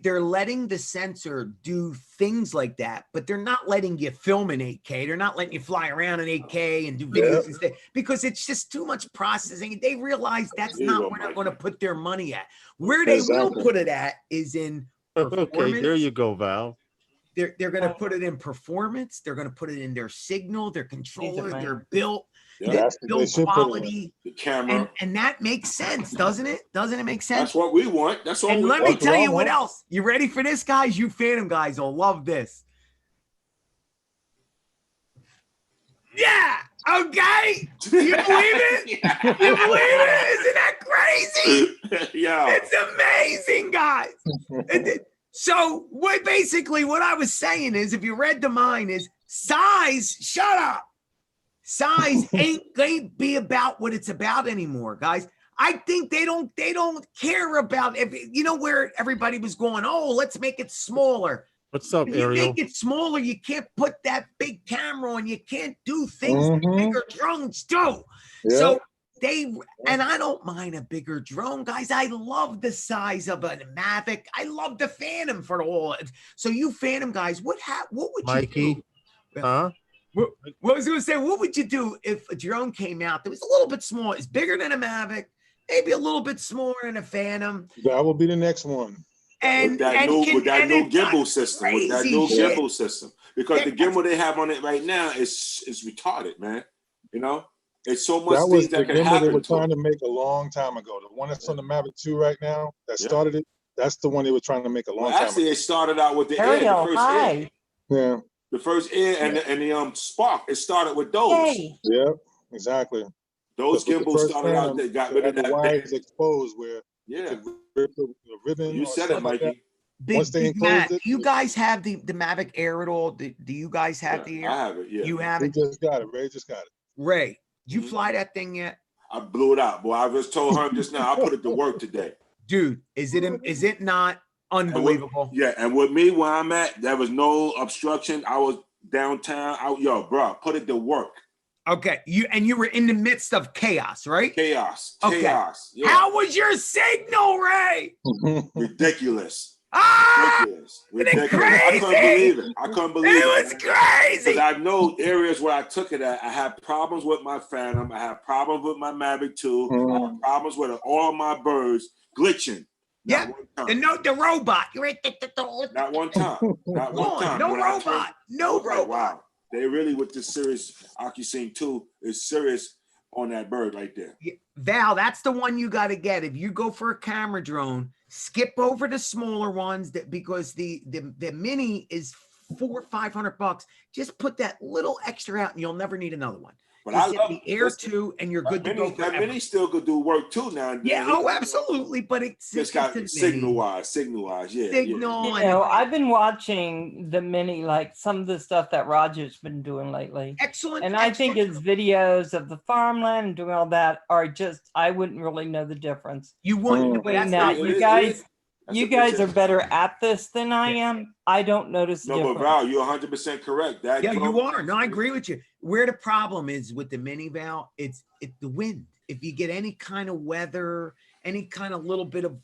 they're letting the sensor do things like that, but they're not letting you film in 8K. They're not letting you fly around in 8K and do videos instead, because it's just too much processing. They realize that's not where they're going to put their money at. Where they will put it at is in performance. Okay, there you go, Val. They're going to put it in performance. They're going to put it in their signal, their controller, their build, build quality, the camera, and that makes sense, doesn't it? Doesn't it make sense? That's what we want. That's all. And let me tell you what else. You ready for this, guys? You Phantom guys will love this. Yeah. Okay. You believe it? You believe it? Isn't that crazy? Yeah. It's amazing, guys. So what I was saying is, if you read the mind, is size, shut up. Size ain't be about what it's about anymore, guys. I think they don't care about, where everybody was going, oh, let's make it smaller. What's up, If you Ariel? make it smaller, you can't put that big camera on. You can't do things that bigger drones do. Yeah. So and I don't mind a bigger drone, guys. I love the size of a Mavic. I love the Phantom for all. So you Phantom guys, what would Mikey? you do? Huh? What was I going to say? What would you do if a drone came out that was a little bit small? It's bigger than a Mavic, maybe a little bit smaller than a Phantom. That will be the next one. With that new gimbal system, because the gimbal they have on it right now is retarded, man. It's so much things that can happen. They were trying to make a long time ago. The one that's on the Mavic 2 right now that started it. That's the one they were trying to make a long time ago. Actually, it started out with the Ariel, Air, the first hi. Air. Yeah. The first Air and the Spark. It started with those. Hey. Yeah, exactly. Those gimbals started out. They got rid of that. The wires exposed where rip the ribbon. You said it, Mikey. Big Matt, you guys have the Mavic Air at all? Do you guys have the Air? I have it. Yeah. You have it. Just got it. Ray just got it. Ray, did you fly that thing yet? I blew it out, boy. I just told her just now. I put it to work today. Dude, is it not unbelievable? And with me where I'm at, there was no obstruction. I was downtown. Bro, put it to work. Okay, you were in the midst of chaos, right? Chaos. Okay. Yeah. How was your signal, Ray? Ridiculous. Ridiculous. Crazy. I couldn't believe it. It was crazy. Because I know areas where I took it at. I had problems with my Phantom. I had problems with my Mavic 2. I had problems with all my birds glitching. Yeah. The robot. Not one time. Not one time. No robot. No robot. Wow. They really, with this series, AccuSync 2 is serious on that bird right there. Val, that's the one you got to get. If you go for a camera drone, skip over the smaller ones because the mini is $400-500. Just put that little extra out and you'll never need another one. But I love the Air 2 and you're good to go. That mini still could do work too now. Yeah, absolutely. But it's just got signal wise. Yeah. Signal. I've been watching the mini, like some of the stuff that Roger's been doing lately. Excellent. And I think his videos of the farmland and doing all that are just, I wouldn't really know the difference. You wouldn't. Now, you guys are better at this than I am. I don't notice the difference. But Val, you're 100% correct. You are. No, I agree with you. Where the problem is with the mini, Val, it's the wind. If you get any kind of weather, any kind of little bit of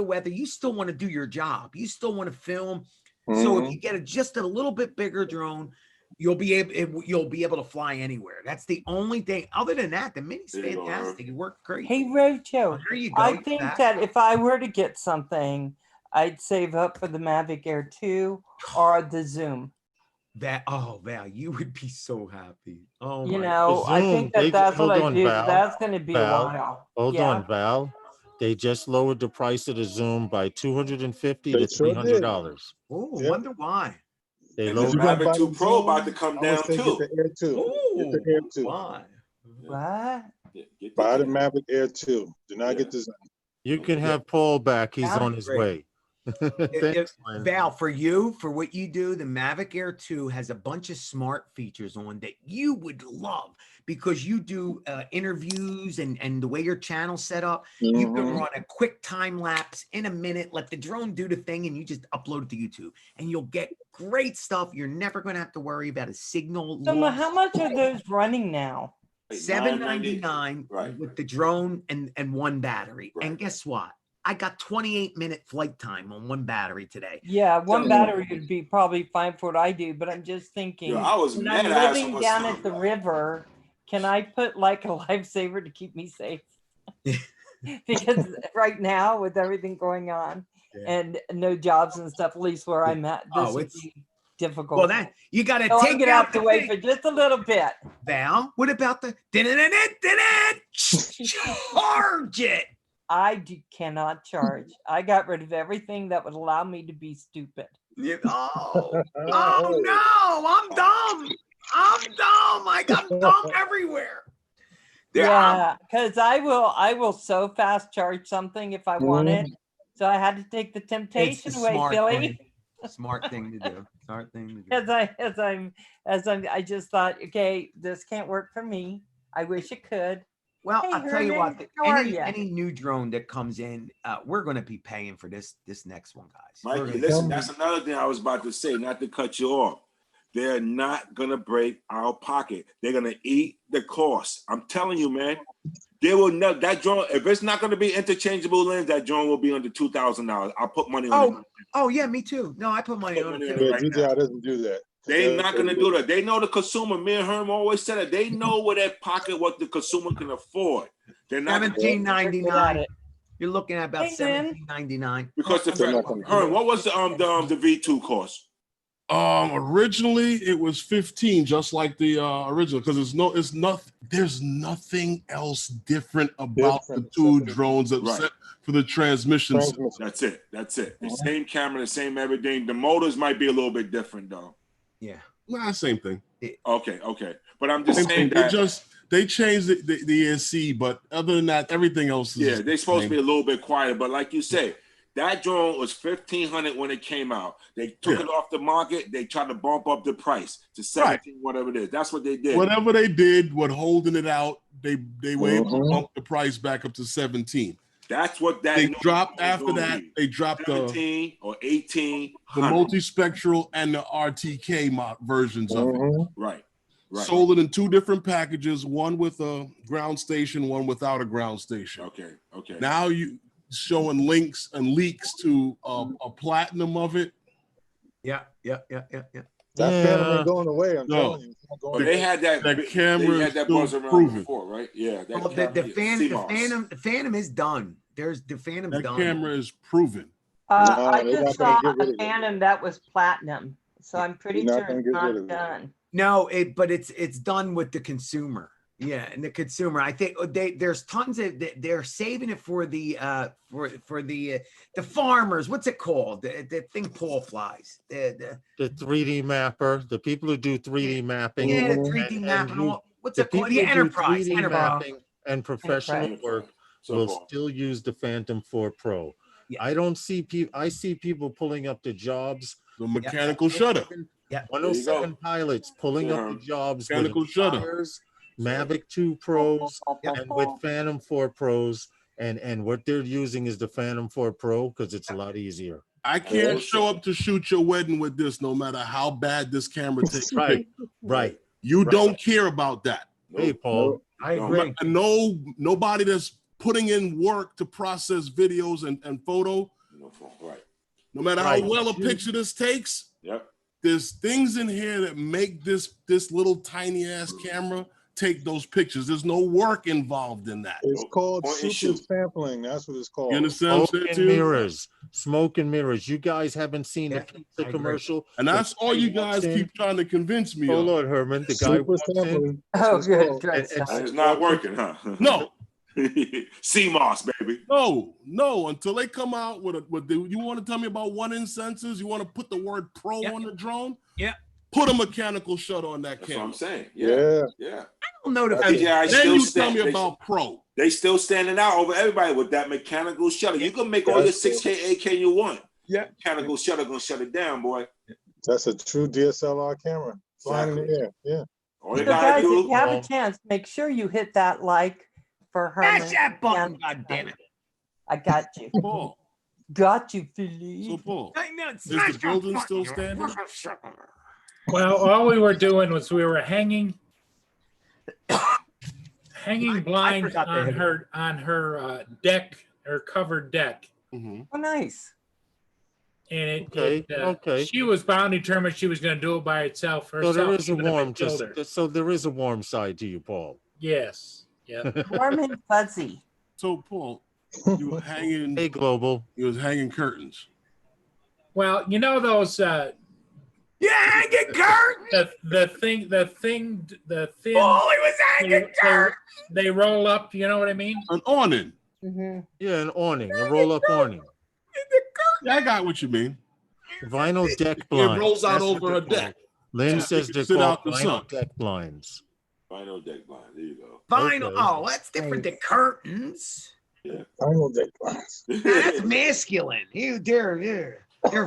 weather, you still want to do your job. You still want to film. So if you get just a little bit bigger drone, you'll be able to fly anywhere. That's the only thing. Other than that, the mini's fantastic. It worked great. Hey, Rojo, there you go. I think that if I were to get something, I'd save up for the Mavic Air 2 or the Zoom. Val, you would be so happy. Oh, I think that's what I do. Val, that's going to be a while. Hold on, Val. They just lowered the price of the Zoom by $250 to $300. Oh, wonder why. They lowered the Mavic 2 Pro about to come down too. Get the Air 2. Get the Air 2. Why? What? Buy the Mavic Air 2. Do not get the Zoom. You can have Paul back. He's on his way. Thanks, Lynn. Val, for you, for what you do, the Mavic Air 2 has a bunch of smart features on that you would love because you do interviews and the way your channel's set up, you can run a quick time lapse in a minute, let the drone do the thing, and you just upload it to YouTube, and you'll get great stuff. You're never going to have to worry about a signal So loss. how much are those running now? $7.99 Right. with the drone and one battery. Right. And guess what? I got 28-minute flight time on one battery today. Yeah, one So- battery would be probably fine for what I do, but I'm just thinking, Yo, I was when mad I'm I asked living him down what's at the up. river, can I put like a lifesaver to keep me safe? Because right now, with everything going on and no jobs and stuff, at least where I'm at, this would it's- be difficult. Well, that you got to so I'm take gonna out have to the wait thing. for just a little bit. Val, what about the charge it? Cannot charge. I got rid of everything that would allow me to be stupid. Oh no, I'm dumb. I got dumb everywhere. Yeah, because I will so fast charge something if I want it. So I had to take the It's temptation the away, smart Billy. thing. Smart thing to do. Smart thing to do. I just thought, okay, this can't work for me. I wish it could. Well, Hey, I'll tell you what. Herman, how are ya? Any new drone that comes in, we're going to be paying for this next one, guys. We're Mikey, gonna- listen, that's another thing I was about to say, not to cut you off. They're not gonna break our pocket. They're gonna eat the cost. I'm telling you, man. They will never. That drone, if it's not gonna be interchangeable lens, that drone will be under $2,000. I'll put money on it. Oh yeah, me too. No, I put money on it. Yeah, too. right DJI now. doesn't do that. They're not gonna do that. They know the consumer. Me and Herm always said it. They know where their pocket, what the consumer can afford. They're not gonna- $17.99. You're looking at about Hey, man. $17.99. because the Herm, what was the V2 cost? Originally it was 15, just like the original, because there's nothing else different about the two drones except for the transmission. That's it. The same camera, the same everything. The motors might be a little bit different though. Yeah. Nah, same thing. Okay. But I'm just Same saying thing. that They changed the ESC, but other than that, everything else is they're supposed to same. be a little bit quieter. But like you say, that drone was $1,500 when it came out. They took it off the market. They tried to bump up the price to 17, whatever it is. That's what they did. Whatever they did, what holding it out, they were able to bump the price back up to 17. That's what that They new dropped drone after will that. be. They dropped the 17 or 18. multispectral and the RTK versions of it. Right. Sold it in two different packages, one with a ground station, one without a ground station. Okay. Now you showing links and leaks to a platinum of it. Yeah. That Phantom ain't going away. I'm telling you. It's not going But they had that camera they had that still buzz around proven. before, right? Yeah. Well, the Phantom is done. The Phantom's That done. camera is proven. I they're just not gonna saw get rid a of it. Phantom that was platinum, so I'm pretty You're not sure gonna it's get rid not of it. done. No, but it's done with the consumer. Yeah, and the consumer. I think there's tons of they're saving it for the farmers. What's it called? The thing Paul flies. The 3D mapper, the people who do 3D mapping. Yeah, the 3D mapping. What's it called? The people who do enterprise. 3D Enterprise. mapping and professional work So will far. still use the Phantom 4 Pro. Yeah. I don't see people. I see people pulling up the jobs. The mechanical shutter. Yeah. 107 pilots pulling up the jobs with Mechanical shutter. Inspires, Mavic 2 Pros, and with Phantom 4 Pros. And what they're using is the Phantom 4 Pro because it's a lot easier. I can't show up to shoot your wedding with this, no matter how bad this camera takes. Right. You don't care about that. Hey, Paul. I agree. Nobody that's putting in work to process videos and photo. Right. No matter how well a picture this takes. Yep. There's things in here that make this little tiny ass camera take those pictures. There's no work involved in that. It's called Point and super shoot. sampling. That's what it's called. You understand what Smoke I'm and saying to you? mirrors. Smoke and mirrors. You guys haven't seen the Yeah, pizza I agree. commercial. And that's The all you guy walks guys in. keep trying to convince me Oh, of. Lord, Herman, the guy Super walks in. sampling. That's Oh, what it's good. called. Good And- stuff. It's not working, huh? No, CMOS, baby. no. Until they come out with you want to tell me about 1-inch sensors? You want to put the word pro on the drone? Yeah. Put a mechanical shutter on that That's what camera. I'm saying. Yeah. Yeah. I don't know the DJI Then still you tell me stand, about pro. they still standing out over everybody with that mechanical shutter. You can make all your 6K, 8K you want. Yeah. Mechanical shutter gonna shut it down, boy. That's a true DSLR camera flying in the air. Yeah. All you So gotta guys, if do. you have a chance, make sure you hit that like for Herman. Smash that button, and- God damn it. I got you. Paul, Got you, so Philly. Paul, I know, is smash the that building button. still standing? Well, all we were doing was we were hanging blinds forgot to on hit it. her deck, her covered deck. Mm-hmm. Oh, nice. And Okay. she was bound determined she was going to do it by itself So herself. there is a even if it warm, killed her. so there is a warm side to you, Paul. Yes. Yeah. Warm and fuzzy. So Paul, you were hanging. Hey, Global. You was hanging curtains. Well, you know those Yeah, hanging curtain. the thin Oh, he was hanging curtain. they roll up. You know what I mean? An awning. Mm-hmm. Yeah, an awning, a roll-up awning. Yeah, I got what you mean. Vinyl deck It blinds. rolls out That's what over they're a deck. called. Lynn Yeah, says you they're can sit called out the vinyl sun. deck blinds. Final deck blind. There you go. Vinyl. Okay. Oh, that's different than curtains. Final deck blinds. That's masculine. They're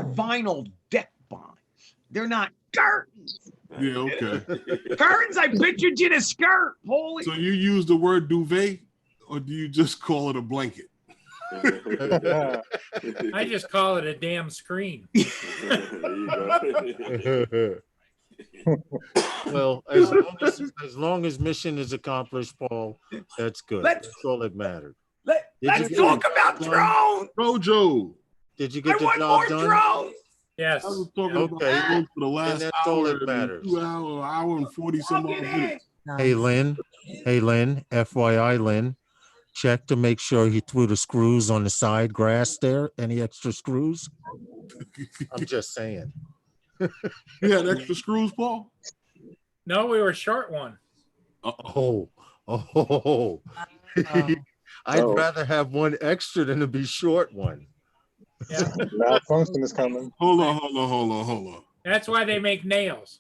vinyl deck blinds. They're not curtains. Yeah, okay. Curtains, I pictured you in a skirt. Holy. So you use the word duvet, or do you just call it a blanket? I just call it a damn screen. There you go. Well, as long as mission is accomplished, Paul, that's good. Let's- That's all that mattered. Let's get talk it? about drones. Rojo. Did you I get the want job more done? drones. Yes. I was talking Okay. about drones for the last that's all hour, that matters. 2 hour and 40 some odd minutes. Hey, Lynn. FYI, Lynn. Check to make sure he threw the screws on the side grass there. Any extra screws? I'm just saying. You had extra screws, Paul? No, we were short one. Oh. Oh. I'd Oh. rather have one extra than to be short one. Yeah. Malfunction is coming. Hold on. That's why they make nails.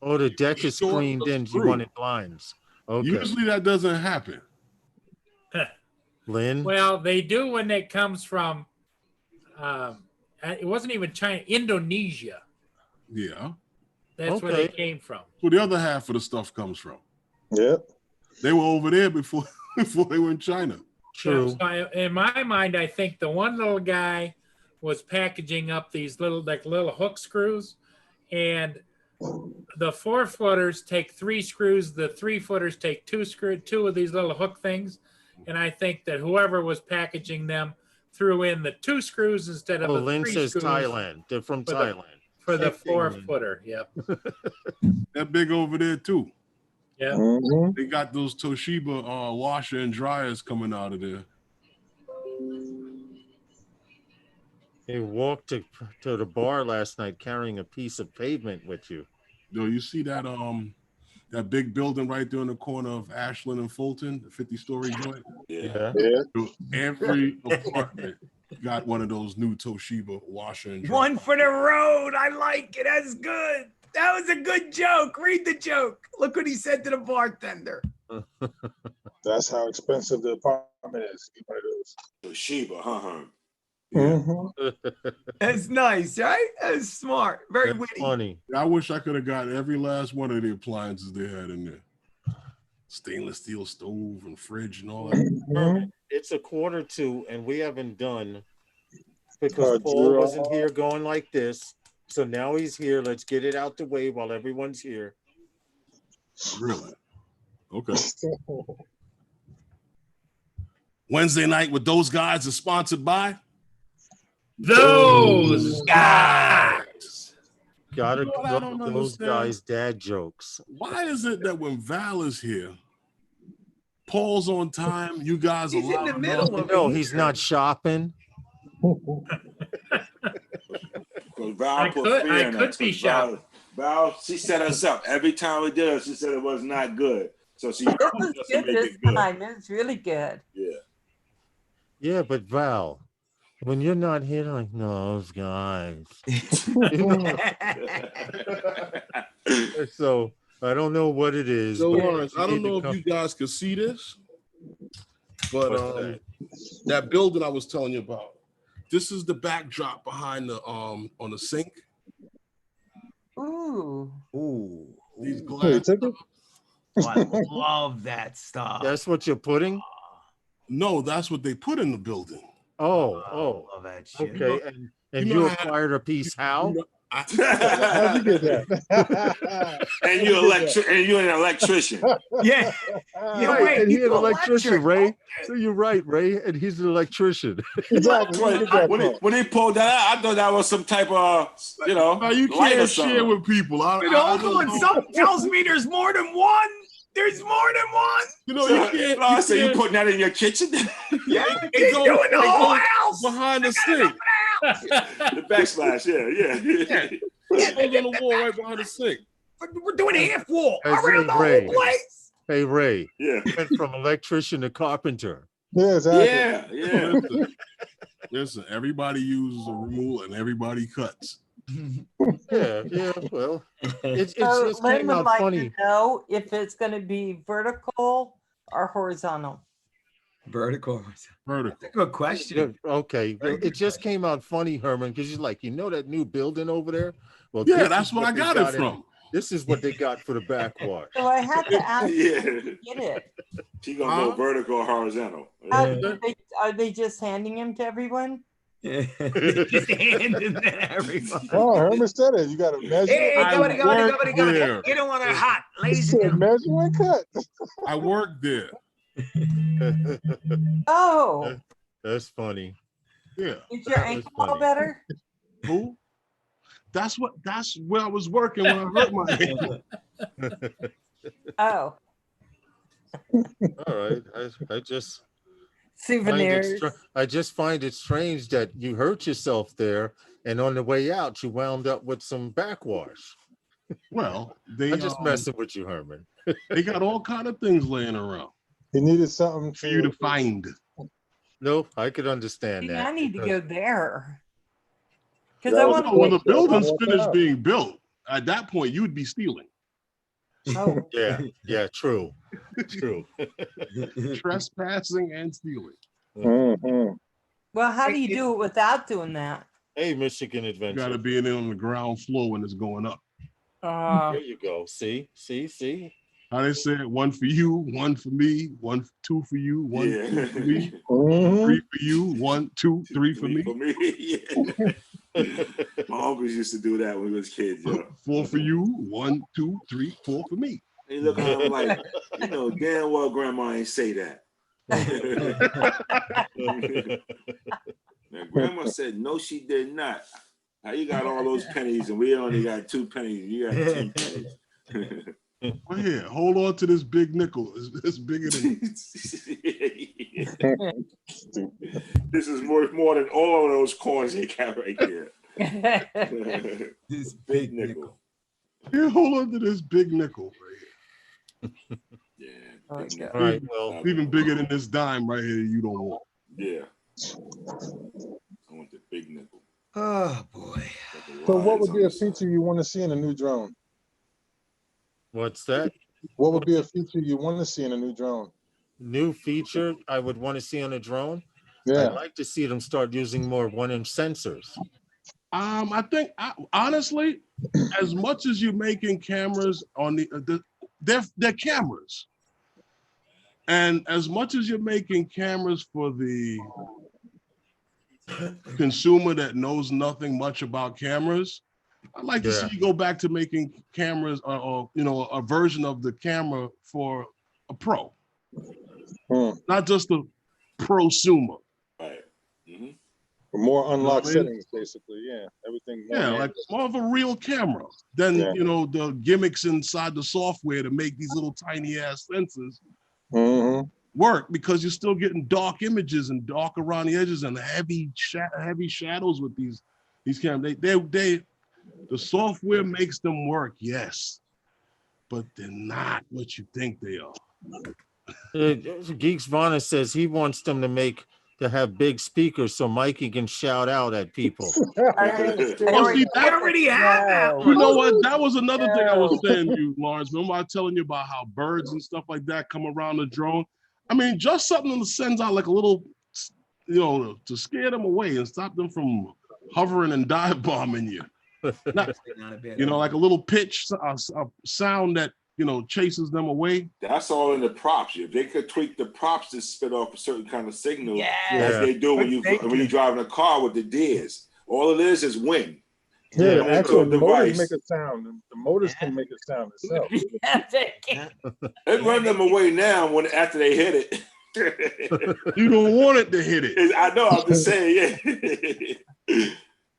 Oh, the deck is Short screened of in. You screw. wanted blinds. Okay. Usually that doesn't happen. Lynn? Well, they do when it comes from. It wasn't even China, Indonesia. Yeah. That's where they came from. Where the other half of the stuff comes from. Yep. They were over there before they were in China. True. Yeah, so in my mind, I think the one little guy was packaging up these little hook screws, and the 4-footers take 3 screws. The 3-footers take 2 of these little hook things, and I think that whoever was packaging them threw in the 2 screws instead of Oh, the Lynn 3 says screws Thailand. They're from For the- Thailand. for the Same thing, Lynn. 4-footer. Yep. That big over there too. Yep. Mhm. They got those Toshiba washer and dryers coming out of there. You walked to the bar last night carrying a piece of pavement with you. Yo, you see that that big building right there in the corner of Ashland and Fulton, the 50-story joint? Yeah. Yeah. Yo, every apartment got one of those new Toshiba washer and dryer. One for the road. I like it. That's good. That was a good joke. Read the joke. Look what he said to the bartender. That's how expensive the apartment is. One of those. Toshiba, huh? Mhm. That's nice, right? That's smart. Very That's witty. funny. I wish I could have got every last one of the appliances they had in there. Stainless steel stove and fridge and all that. Mhm. It's 1:45, and we haven't done because Paul Drew. wasn't here going like this. So now he's here. Let's get it out the way while everyone's here. Really? Okay. Wednesday night with those guys is sponsored by Those guys. Gotta You know what I love don't those understand? guys' dad jokes. why is it that when Val is here, Paul's on time, you guys He's in allow the him middle off? of No, it. he's not shopping. Because Val I put could- fear I in could us, be 'cause Val, she set us up. Every time we did it, she said it was not good. So she It was pushed us to good make this it good. time. It was really good. Yeah. Yeah, but Val, when you're not here, like those guys. So I don't know what it is. So but Lawrence, you I don't need to know if come- you guys could see this. But What's that? that building I was telling you about, this is the backdrop behind the on the sink. Ooh. Ooh. These Wait, glass. took it? Oh, I love that stuff. That's what you're putting? No, that's what they put in the building. Oh, I oh, love that shit. okay. And you you know how- acquired a piece how? How'd you get that? And you're an electrician. Yeah. Yeah, Right, wait, and you he's an do electrician, electric. Ray. So you're right, Ray, and he's an electrician. Exactly. Where'd you get that When from? he pulled that out, I thought that was some type of, No, you light or can't something. share with people. Wait, hold on. Something tells me there's more than one. There's more than one. You know, you can't. No, You so you can't putting that in your kitchen? Yeah, it he's goes- doing the it whole goes house. behind the sink. The backsplash, yeah. It goes on the wall right behind the sink. We're doing a half wall Hey, around the Ray. whole place. Hey, Ray, Yeah. went from electrician to carpenter. Yeah, exactly. Yeah. Listen, everybody uses a rule and everybody cuts. Yeah, well, it So just Lynn came would out like funny. to know if it's going to be vertical or horizontal. Vertical. Vertical. That's a good question. Okay, Very well, good it just came out funny, Herman, because you're like, that new building over there? Well, Yeah, this that's is what I they got it from. This is what they got for the backwash. So I had to ask Yeah. you to get it. She gonna go vertical or horizontal. Are they just handing him to everyone? Yeah. Just handing that everyone. Oh, Herman said it. You got to measure. Hey, I go. there. Get on her hot, He ladies and said gentlemen. measure and cut. I worked there. Oh, That's funny. Yeah. is your That was ankle all funny. better? Who? That's where I was working when I hurt my ankle. Oh, All right. I just souvenirs. I just find it strange that you hurt yourself there, and on the way out, you wound up with some backwash. Well, they I'm just messing with you, Herman. they got all kind of things laying around He needed something for you to find. No, I could understand See, that. I need to go there. Because That I was want a to. When the That's what building's I finished found. being built, at that point you'd be stealing, Oh, Yeah, true. trespassing and stealing. Mhm. well, how do you do it without doing that? Hey, Michigan You Adventure. got to be in on the ground floor when it's going up. There you go. See. How they say it? One for you, one for me, two for you, one two for me, Mhm. three for you, 1, 2, 3 for me, For me, yeah. My uncles used to do that when we was kids, yo. 4 for you, 1, 2, 3, 4 for me. They look at him like, damn well grandma ain't say that. Now, grandma said, no, she did not. How you got all those pennies and we only got 2 pennies? You got 10 pennies. Well, here, hold on to this big nickel. It's bigger than this is more than all of those coins they got right there. This Big nickel. here. Hold on to this big nickel right Yeah. Oh, big yeah. nickel. All right. Well, here. Even bigger than this dime right here. You don't want. Yeah. I want the big nickel. Oh boy. Got the So, what lines would on be a the side. feature you want to see in a new drone? what's that? What would be a feature you want to see in a new drone? New feature I would want to see on a drone? Yeah. I'd like to see them start using more 1-inch sensors. I think honestly, as much as you're making cameras on they're cameras, and as much as you're making cameras for the consumer that knows nothing much about cameras, I'd like to see you go back to making cameras or a version of the camera for a pro, not just a prosumer. Right. Mm-hmm. More unlocked You know what I settings, basically. Yeah. Everything. more Yeah, handled. like more of a real camera than the gimmicks inside the software to make these little tiny ass sensors work, because you're still getting dark images and dark around the edges and heavy shadows with these cameras. The software makes them work, yes, but they're not what you think they are. Geeks Vonna says he wants them to have big speakers so Mikey can shout out at people. They already have that. You know what? That was another thing I was saying to you, Lawrence. Remember I was telling you about how birds and stuff like that come around the drone? I mean, just something that sends out like a little, you know, to scare them away and stop them from hovering and dive bombing you. Not a bad, you know, like a little pitch, a sound that, you know, chases them away. That's all in the props. If they could tweak the props to spit off a certain kind of signal, yeah, as they do when you driving a car with the DIS. All it is wind. Yeah, the actual device. motors make a sound. The motors can make a sound itself. They run them away now after they hit it. You don't want it to hit it. I know. I'm just saying. Yeah.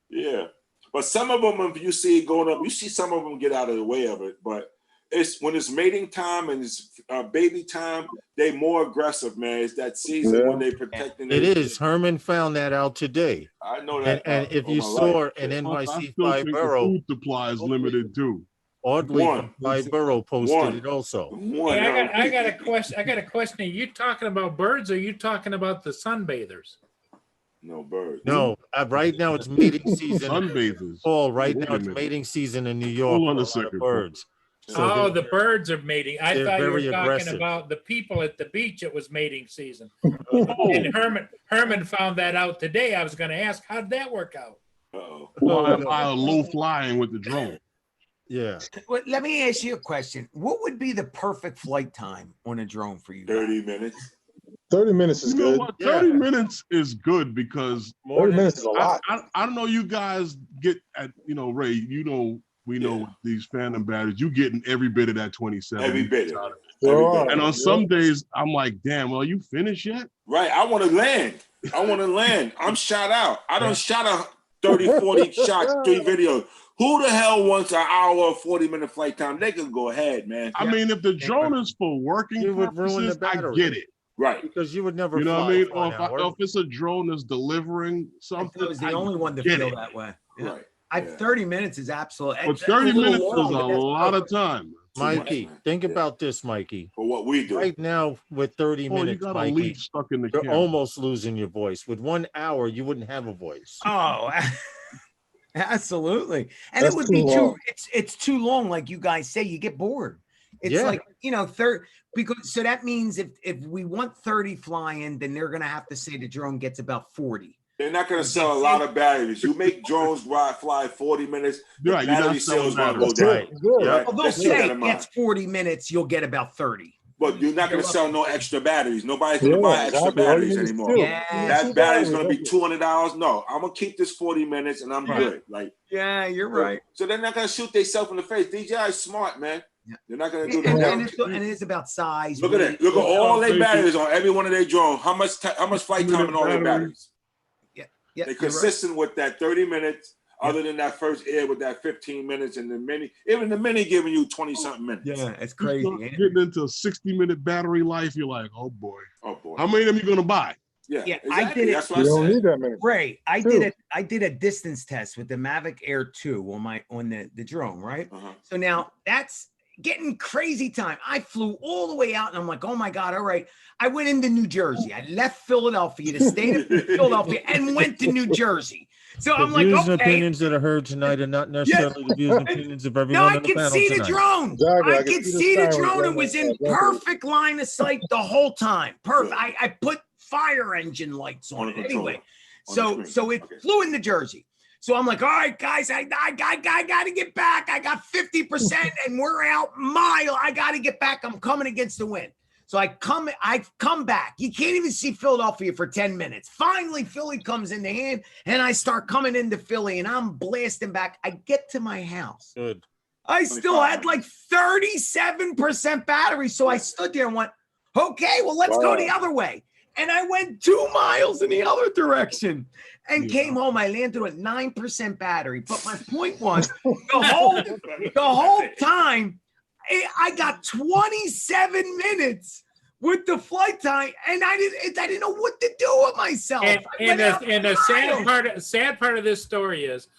Yeah. But some of them, if you see it going up, you see some of them get out of the way of it. But it's when it's mating time and it's baby time, they more aggressive, man. It's that season when they protecting. It is. Herman found that out today. I know that. And if you saw an NYC 5 Borough, food supply is limited too. Oddly, 5 Borough posted it also. Hey, I got a question. I got a question. Are you talking about birds or are you talking about the sunbathers? No birds. No, right now it's mating season. Sunbathers. Paul, right now it's mating season in New York. Hold on a for second. Birds. So the birds are mating. I thought you were talking aggressive. about the people at the beach. It was mating season. And Herman found that out today. I was going to ask, how did that work out? Well, low flying with the drone. Yeah. Well, let me ask you a question. What would be the perfect flight time on a drone for you? 30 minutes. 30 minutes is good. What? 30 minutes is good because 30 minutes is a lot. I don't know. You guys get at, you know, Ray, you know, we know these Phantom batteries, you getting every bit of that 27. Every bit. And on some days, I'm like, damn, well, you finished yet? Right. I want to land. I'm shot out. I done shot a 30, 40 shots, 3 videos. Who the hell wants an hour or 40-minute flight time? They can go ahead, man. I mean, if the drone is for working purposes, I get it. Right. Because you would never, you know what I mean? Or if it's a drone that's delivering something. I was the only one to feel that way. Right. 30 minutes is absolutely. But 30 minutes is a lot of time. Mikey, think about this, Mikey. For what we do. Right now, with 30 minutes, you got Mikey, a leaf stuck in the you're camera. almost losing your voice. With 1 hour, you wouldn't have a voice. Oh, absolutely. And it would be too, it's too long. Like you guys say, you get bored. It's like, you know, because so that means if we want 30 flying, then they're going to have to say the drone gets about 40. They're not going to sell a lot of batteries. You make drones fly 40 minutes, the right, battery sales going to go down. Right. Well, they'll say it gets 40 minutes, you'll get about 30. But you're not going to sell no extra batteries. Nobody's going to buy extra batteries anymore. That battery's going to be $200. No, I'm going to keep this 40 minutes and I'm good. Like, yeah, you're right. So they're not going to shoot themselves in the face. DJI is smart, man. Yeah. They're not going to do and that. And it's about size. Look at it. Look at all their batteries on every one of their drones. How much flight time in all their batteries? Yeah, they're consistent with that 30 minutes. Other than that first air with that 15 minutes and the mini, even the mini giving you 20-something minutes. Yeah, it's crazy. Getting into a 60-minute battery life, you're like, oh boy. Oh boy. How many of them are you going to buy? Yeah, exactly. I did it. That's what You I don't said. need that many. Right. I did a distance test with the Mavic Air 2 on the drone, right? So now that's getting crazy time. I flew all the way out and I'm like, oh my God, all right. I went into New Jersey. I left Philadelphia, the state of Philadelphia, and went to New Jersey. So I'm like, views okay. and opinions that are heard tonight are not necessarily the views and opinions of everyone No, I on the could panel see the tonight. drone. Exactly. I could see the drone. It was in perfect line of sight the whole time. Perfect. I put fire engine lights on it anyway. So it flew into Jersey. So I'm like, all right, guys, I got to get back. I got 50% and we're out mile. I got to get back. I'm coming against the wind. So I come back. You can't even see Philadelphia for 10 minutes. Finally, Philly comes in the hand and I start coming into Philly and I'm blasting back. I get to my house. Good. I still had like 37% battery. So I stood there and went, okay, well, let's go the other way. And I went 2 miles in the other direction and came home. I landed with 9% battery. But my point was the whole time I got 27 minutes with the flight time, and I didn't know what to do with myself. And the sad part of this story is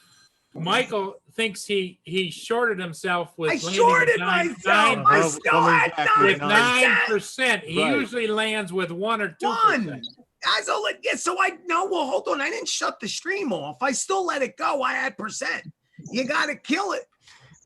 Michael thinks he shorted himself with. I shorted myself. I still had 9%. He usually lands with 1 or 2%. So well, hold on. I didn't shut the stream off. I still let it go. I had percent. You got to kill it.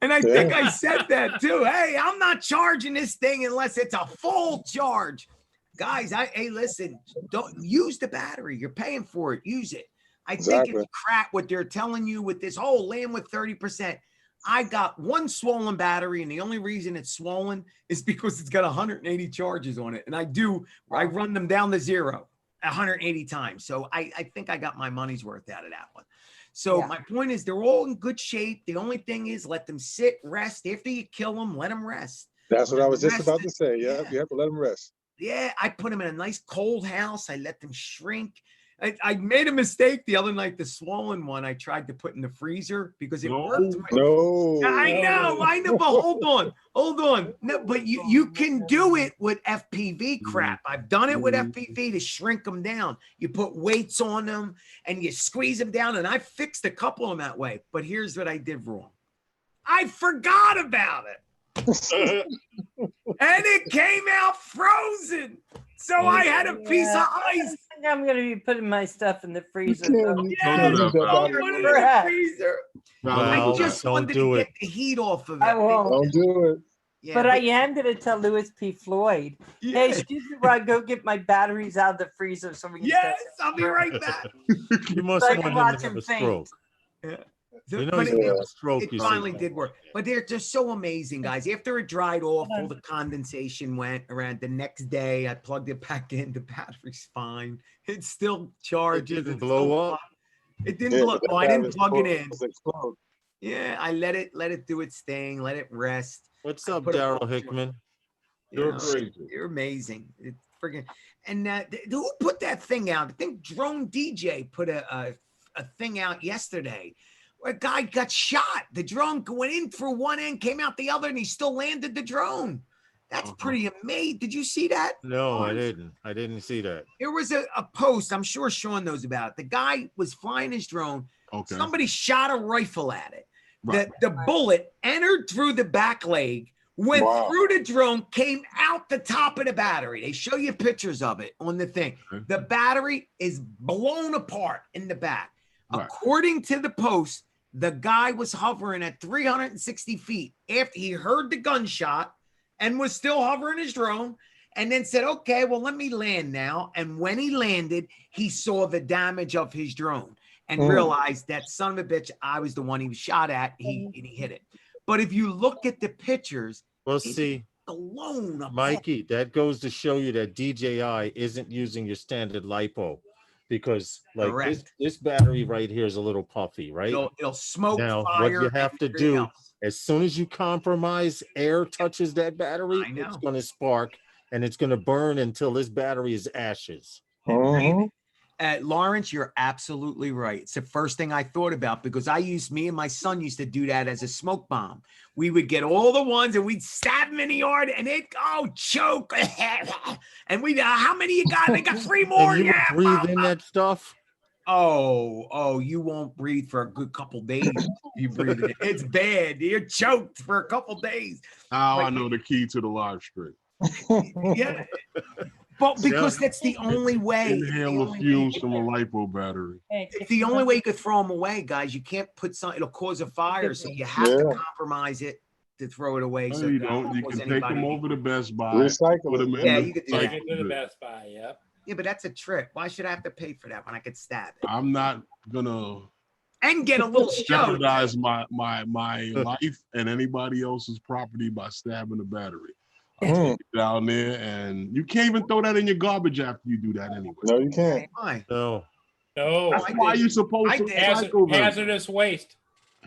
And I think I said that too. Hey, I'm not charging this thing unless it's a full charge. Guys, hey, listen, don't use the battery. You're paying for it. Use it. I think Exactly. it's crap what they're telling you with this whole land with 30%. I got one swollen battery, and the only reason it's swollen is because it's got 180 charges on it. And I run them down to zero 180 times. So I think I got my money's worth out of that one. So Yeah. my point is they're all in good shape. The only thing is let them sit, rest. After you kill them, let them rest. That's what I was just Rest about to is- say. yeah. Yeah, you have to let them rest. Yeah, I put them in a nice cold house. I let them shrink. I made a mistake the other night. The swollen one I tried to put in the freezer because it worked. No. I know, but hold on. No, but you can do it with FPV crap. I've done it with FPV to shrink them down. You put weights on them and you squeeze them down, and I fixed a couple of them that way. But here's what I did wrong. I forgot about it. And it came out frozen. So I had a piece of I ice. think I'm going to be putting my stuff in the freezer. can't- though. you Yeah, can't use that I'll battery. put it in the freezer. Well, I just don't wanted do to it. get the heat off of it. I won't. Don't do it. Yeah, But I am going to tell Louis P. Floyd, yeah. hey, excuse me while I go get my batteries out of the freezer so we can Yes, I'll be right back. You must So I want can him watch to have him a faint. stroke. Yeah. You know But he's gonna have it, a stroke. it you finally see. did work. But they're just so amazing, guys. After it dried off, all the condensation went around. The next day, I plugged it back in. The battery's fine. It's still charged. It didn't blow up. It didn't blow up. but Oh, that I didn't battery's plug it in. supposed to explode. Yeah, I let it do its thing. Let it rest. What's I up, put a Daryl bunch of- Hickman? You You're know, crazy. You're amazing. It's friggin' and who put that thing out? I think Drone DJ put a thing out yesterday. Where a guy got shot. The drone went in through one end, came out the other, and he still landed the drone. That's pretty amazing. Did you see that? No, I didn't. I didn't see that. There was a post. I'm sure Sean knows about it. The guy was flying his drone. Okay. Somebody shot a rifle at it. Right. The bullet entered through the back leg, went Wow. through the drone, came out the top of the battery. They show you pictures of it on the thing. Okay. The battery is blown apart in the back. Right. According to the post, the guy was hovering at 360 feet after he heard the gunshot and was still hovering his drone, and then said, okay, well, let me land now. And when he landed, he saw the damage of his drone and realized that son of a bitch, I was the one he was shot at. And he hit it. But if you look at the pictures, Well, it's see, blown up. Mikey, that goes to show you that DJI isn't using your standard LiPo, because like Correct. this battery right here is a little puffy, right? It'll smoke Now, fire. what you and have to everything do, else. as soon as you compromise, air touches that battery, I know. it's going to spark and it's going to burn until this battery is ashes. Mhm. Lawrence, you're absolutely right. It's the first thing I thought about because me and my son used to do that as a smoke bomb. We would get all the ones and we'd stab them in the yard and they'd choke. And we, how many you got? They got 3 more. And you Yeah. breathe in that stuff. Oh, you won't breathe for a good couple days. You breathe it. It's bad. You're choked for a couple days. Now I know the key to the live stream. Yeah. But because that's the only way. Inhale the fumes from a lipo battery. It's the only way you could throw them away, guys. You can't put some, it'll cause a fire. So you have to compromise it to throw it away. No, So you that don't. won't You cause can take anybody- them over to Best Buy. Recycle Put them it. in Yeah, the you could do cycle that. Take it to the bit. Best Buy, yep. Yeah, but that's a trick. Why should I have to pay for that when I could stab it I'm not gonna and get a little show? jeopardize my life and anybody else's property by stabbing a battery. Mhm. Down there, and you can't even throw that in your garbage after you do that anyway. No, you can't. Why? No. No, That's I why did. you're supposed I to did. recycle them. hazardous waste.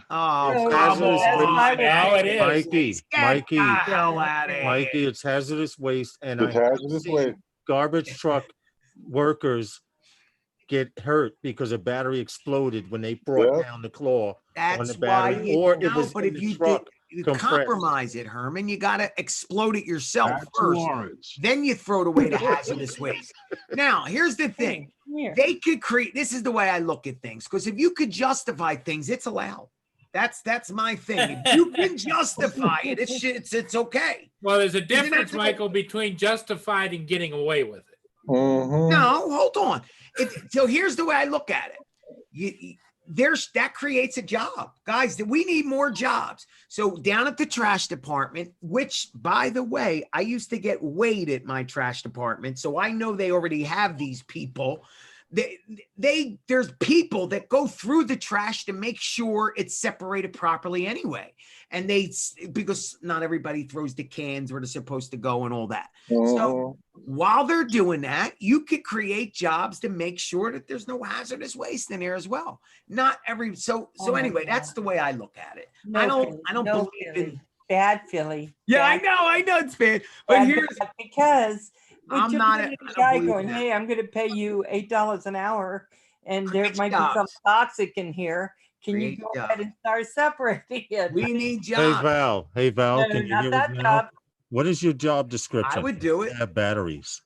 Oh, No, come hazardous on. waste. Now it is. Mikey, Get Mikey, the hell out of Mikey, here. it's hazardous waste, and It's I have hazardous seen waste. garbage truck workers get hurt because a battery exploded when they brought Yep. down the claw on That's the why battery, you or it know, was but in if the you did, truck. you compressed. compromise it, Herman, you got to explode it yourself That's first. Lawrence. Then you throw it away to hazardous waste. Now, here's the thing. Come here. They could create, this is the way I look at things, because if you could justify things, it's allowed. That's my thing. If you can justify it, it's okay. Well, there's a that difference, the- Michael, between justified and getting away with it. Mhm. No, hold on. So here's the way I look at it. that creates a job, guys. That we need more jobs. So down at the trash department, which by the way, I used to get weighed at my trash department, so I know they already have these people. There's people that go through the trash to make sure it's separated properly anyway. And because not everybody throws the cans where they're supposed to go and all that. So while they're doing that, you could create jobs to make sure that there's no hazardous waste in there as well. Not every so anyway, that's the way I look at it. I don't believe in bad Philly. Yeah, bad, I know it's bad, but here's because I'm you're not looking a at a guy believe going, that. hey, I'm going to pay you $8 an hour, and there Create might be some jobs. toxic in here. Can you Create go jobs. ahead and start separating it? We need Hey jobs. Val, No, can you not hear that us now? job. What is your job description? I would do it. Have batteries.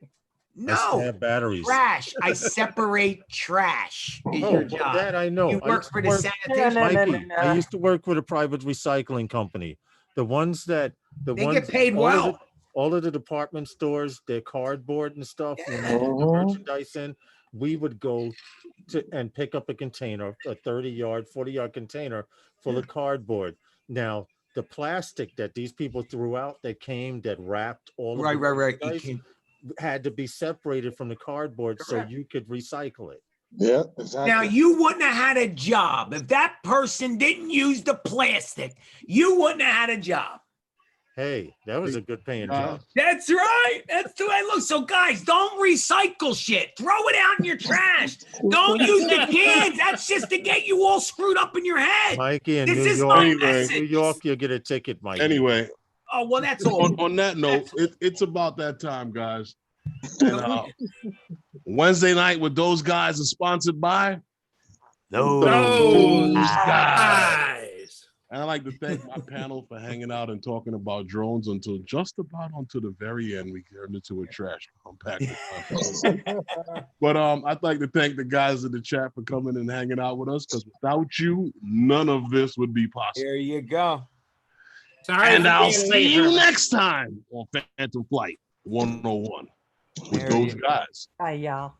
I No, have batteries. trash. I separate trash is Oh, your well, job. that I know. You I work used for to the work- sanitation. Mikey, I used to work with a private recycling company. The ones that They get paid all of well. all of the department stores, their cardboard and stuff, when they get the Mhm. merchandise in, we would go to and pick up a container, a 30-yard, 40-yard container full of cardboard. Now, the plastic that these people threw out that wrapped all of Right. the You merchandise can't- had to be separated from the cardboard so Correct. you could recycle it. Yeah, exactly. Now you wouldn't have had a job if that person didn't use the plastic. You wouldn't have had a job. Hey, that was a good paying job. That's right. That's the way I look. So guys, don't recycle shit. Throw it out in your trash. Don't use the cans. That's just to get you all screwed up in your head. Mikey, in This New is York, my Anyway. message. New York, you'll get a ticket, Mikey. Anyway, Oh, well, that's all. on that note, it's about that time, guys. And Wednesday night with those guys is sponsored by Those guys. guys. And I'd like to thank my panel for hanging out and talking about drones until just about onto the very end. We turned into a trash compacted. But I'd like to thank the guys in the chat for coming and hanging out with us, because without you, none of this would be possible. There you go. Sorry And for I'll being see late, you Herman. next time on Phantom Flight 101 with There those you guys. Hi, y'all.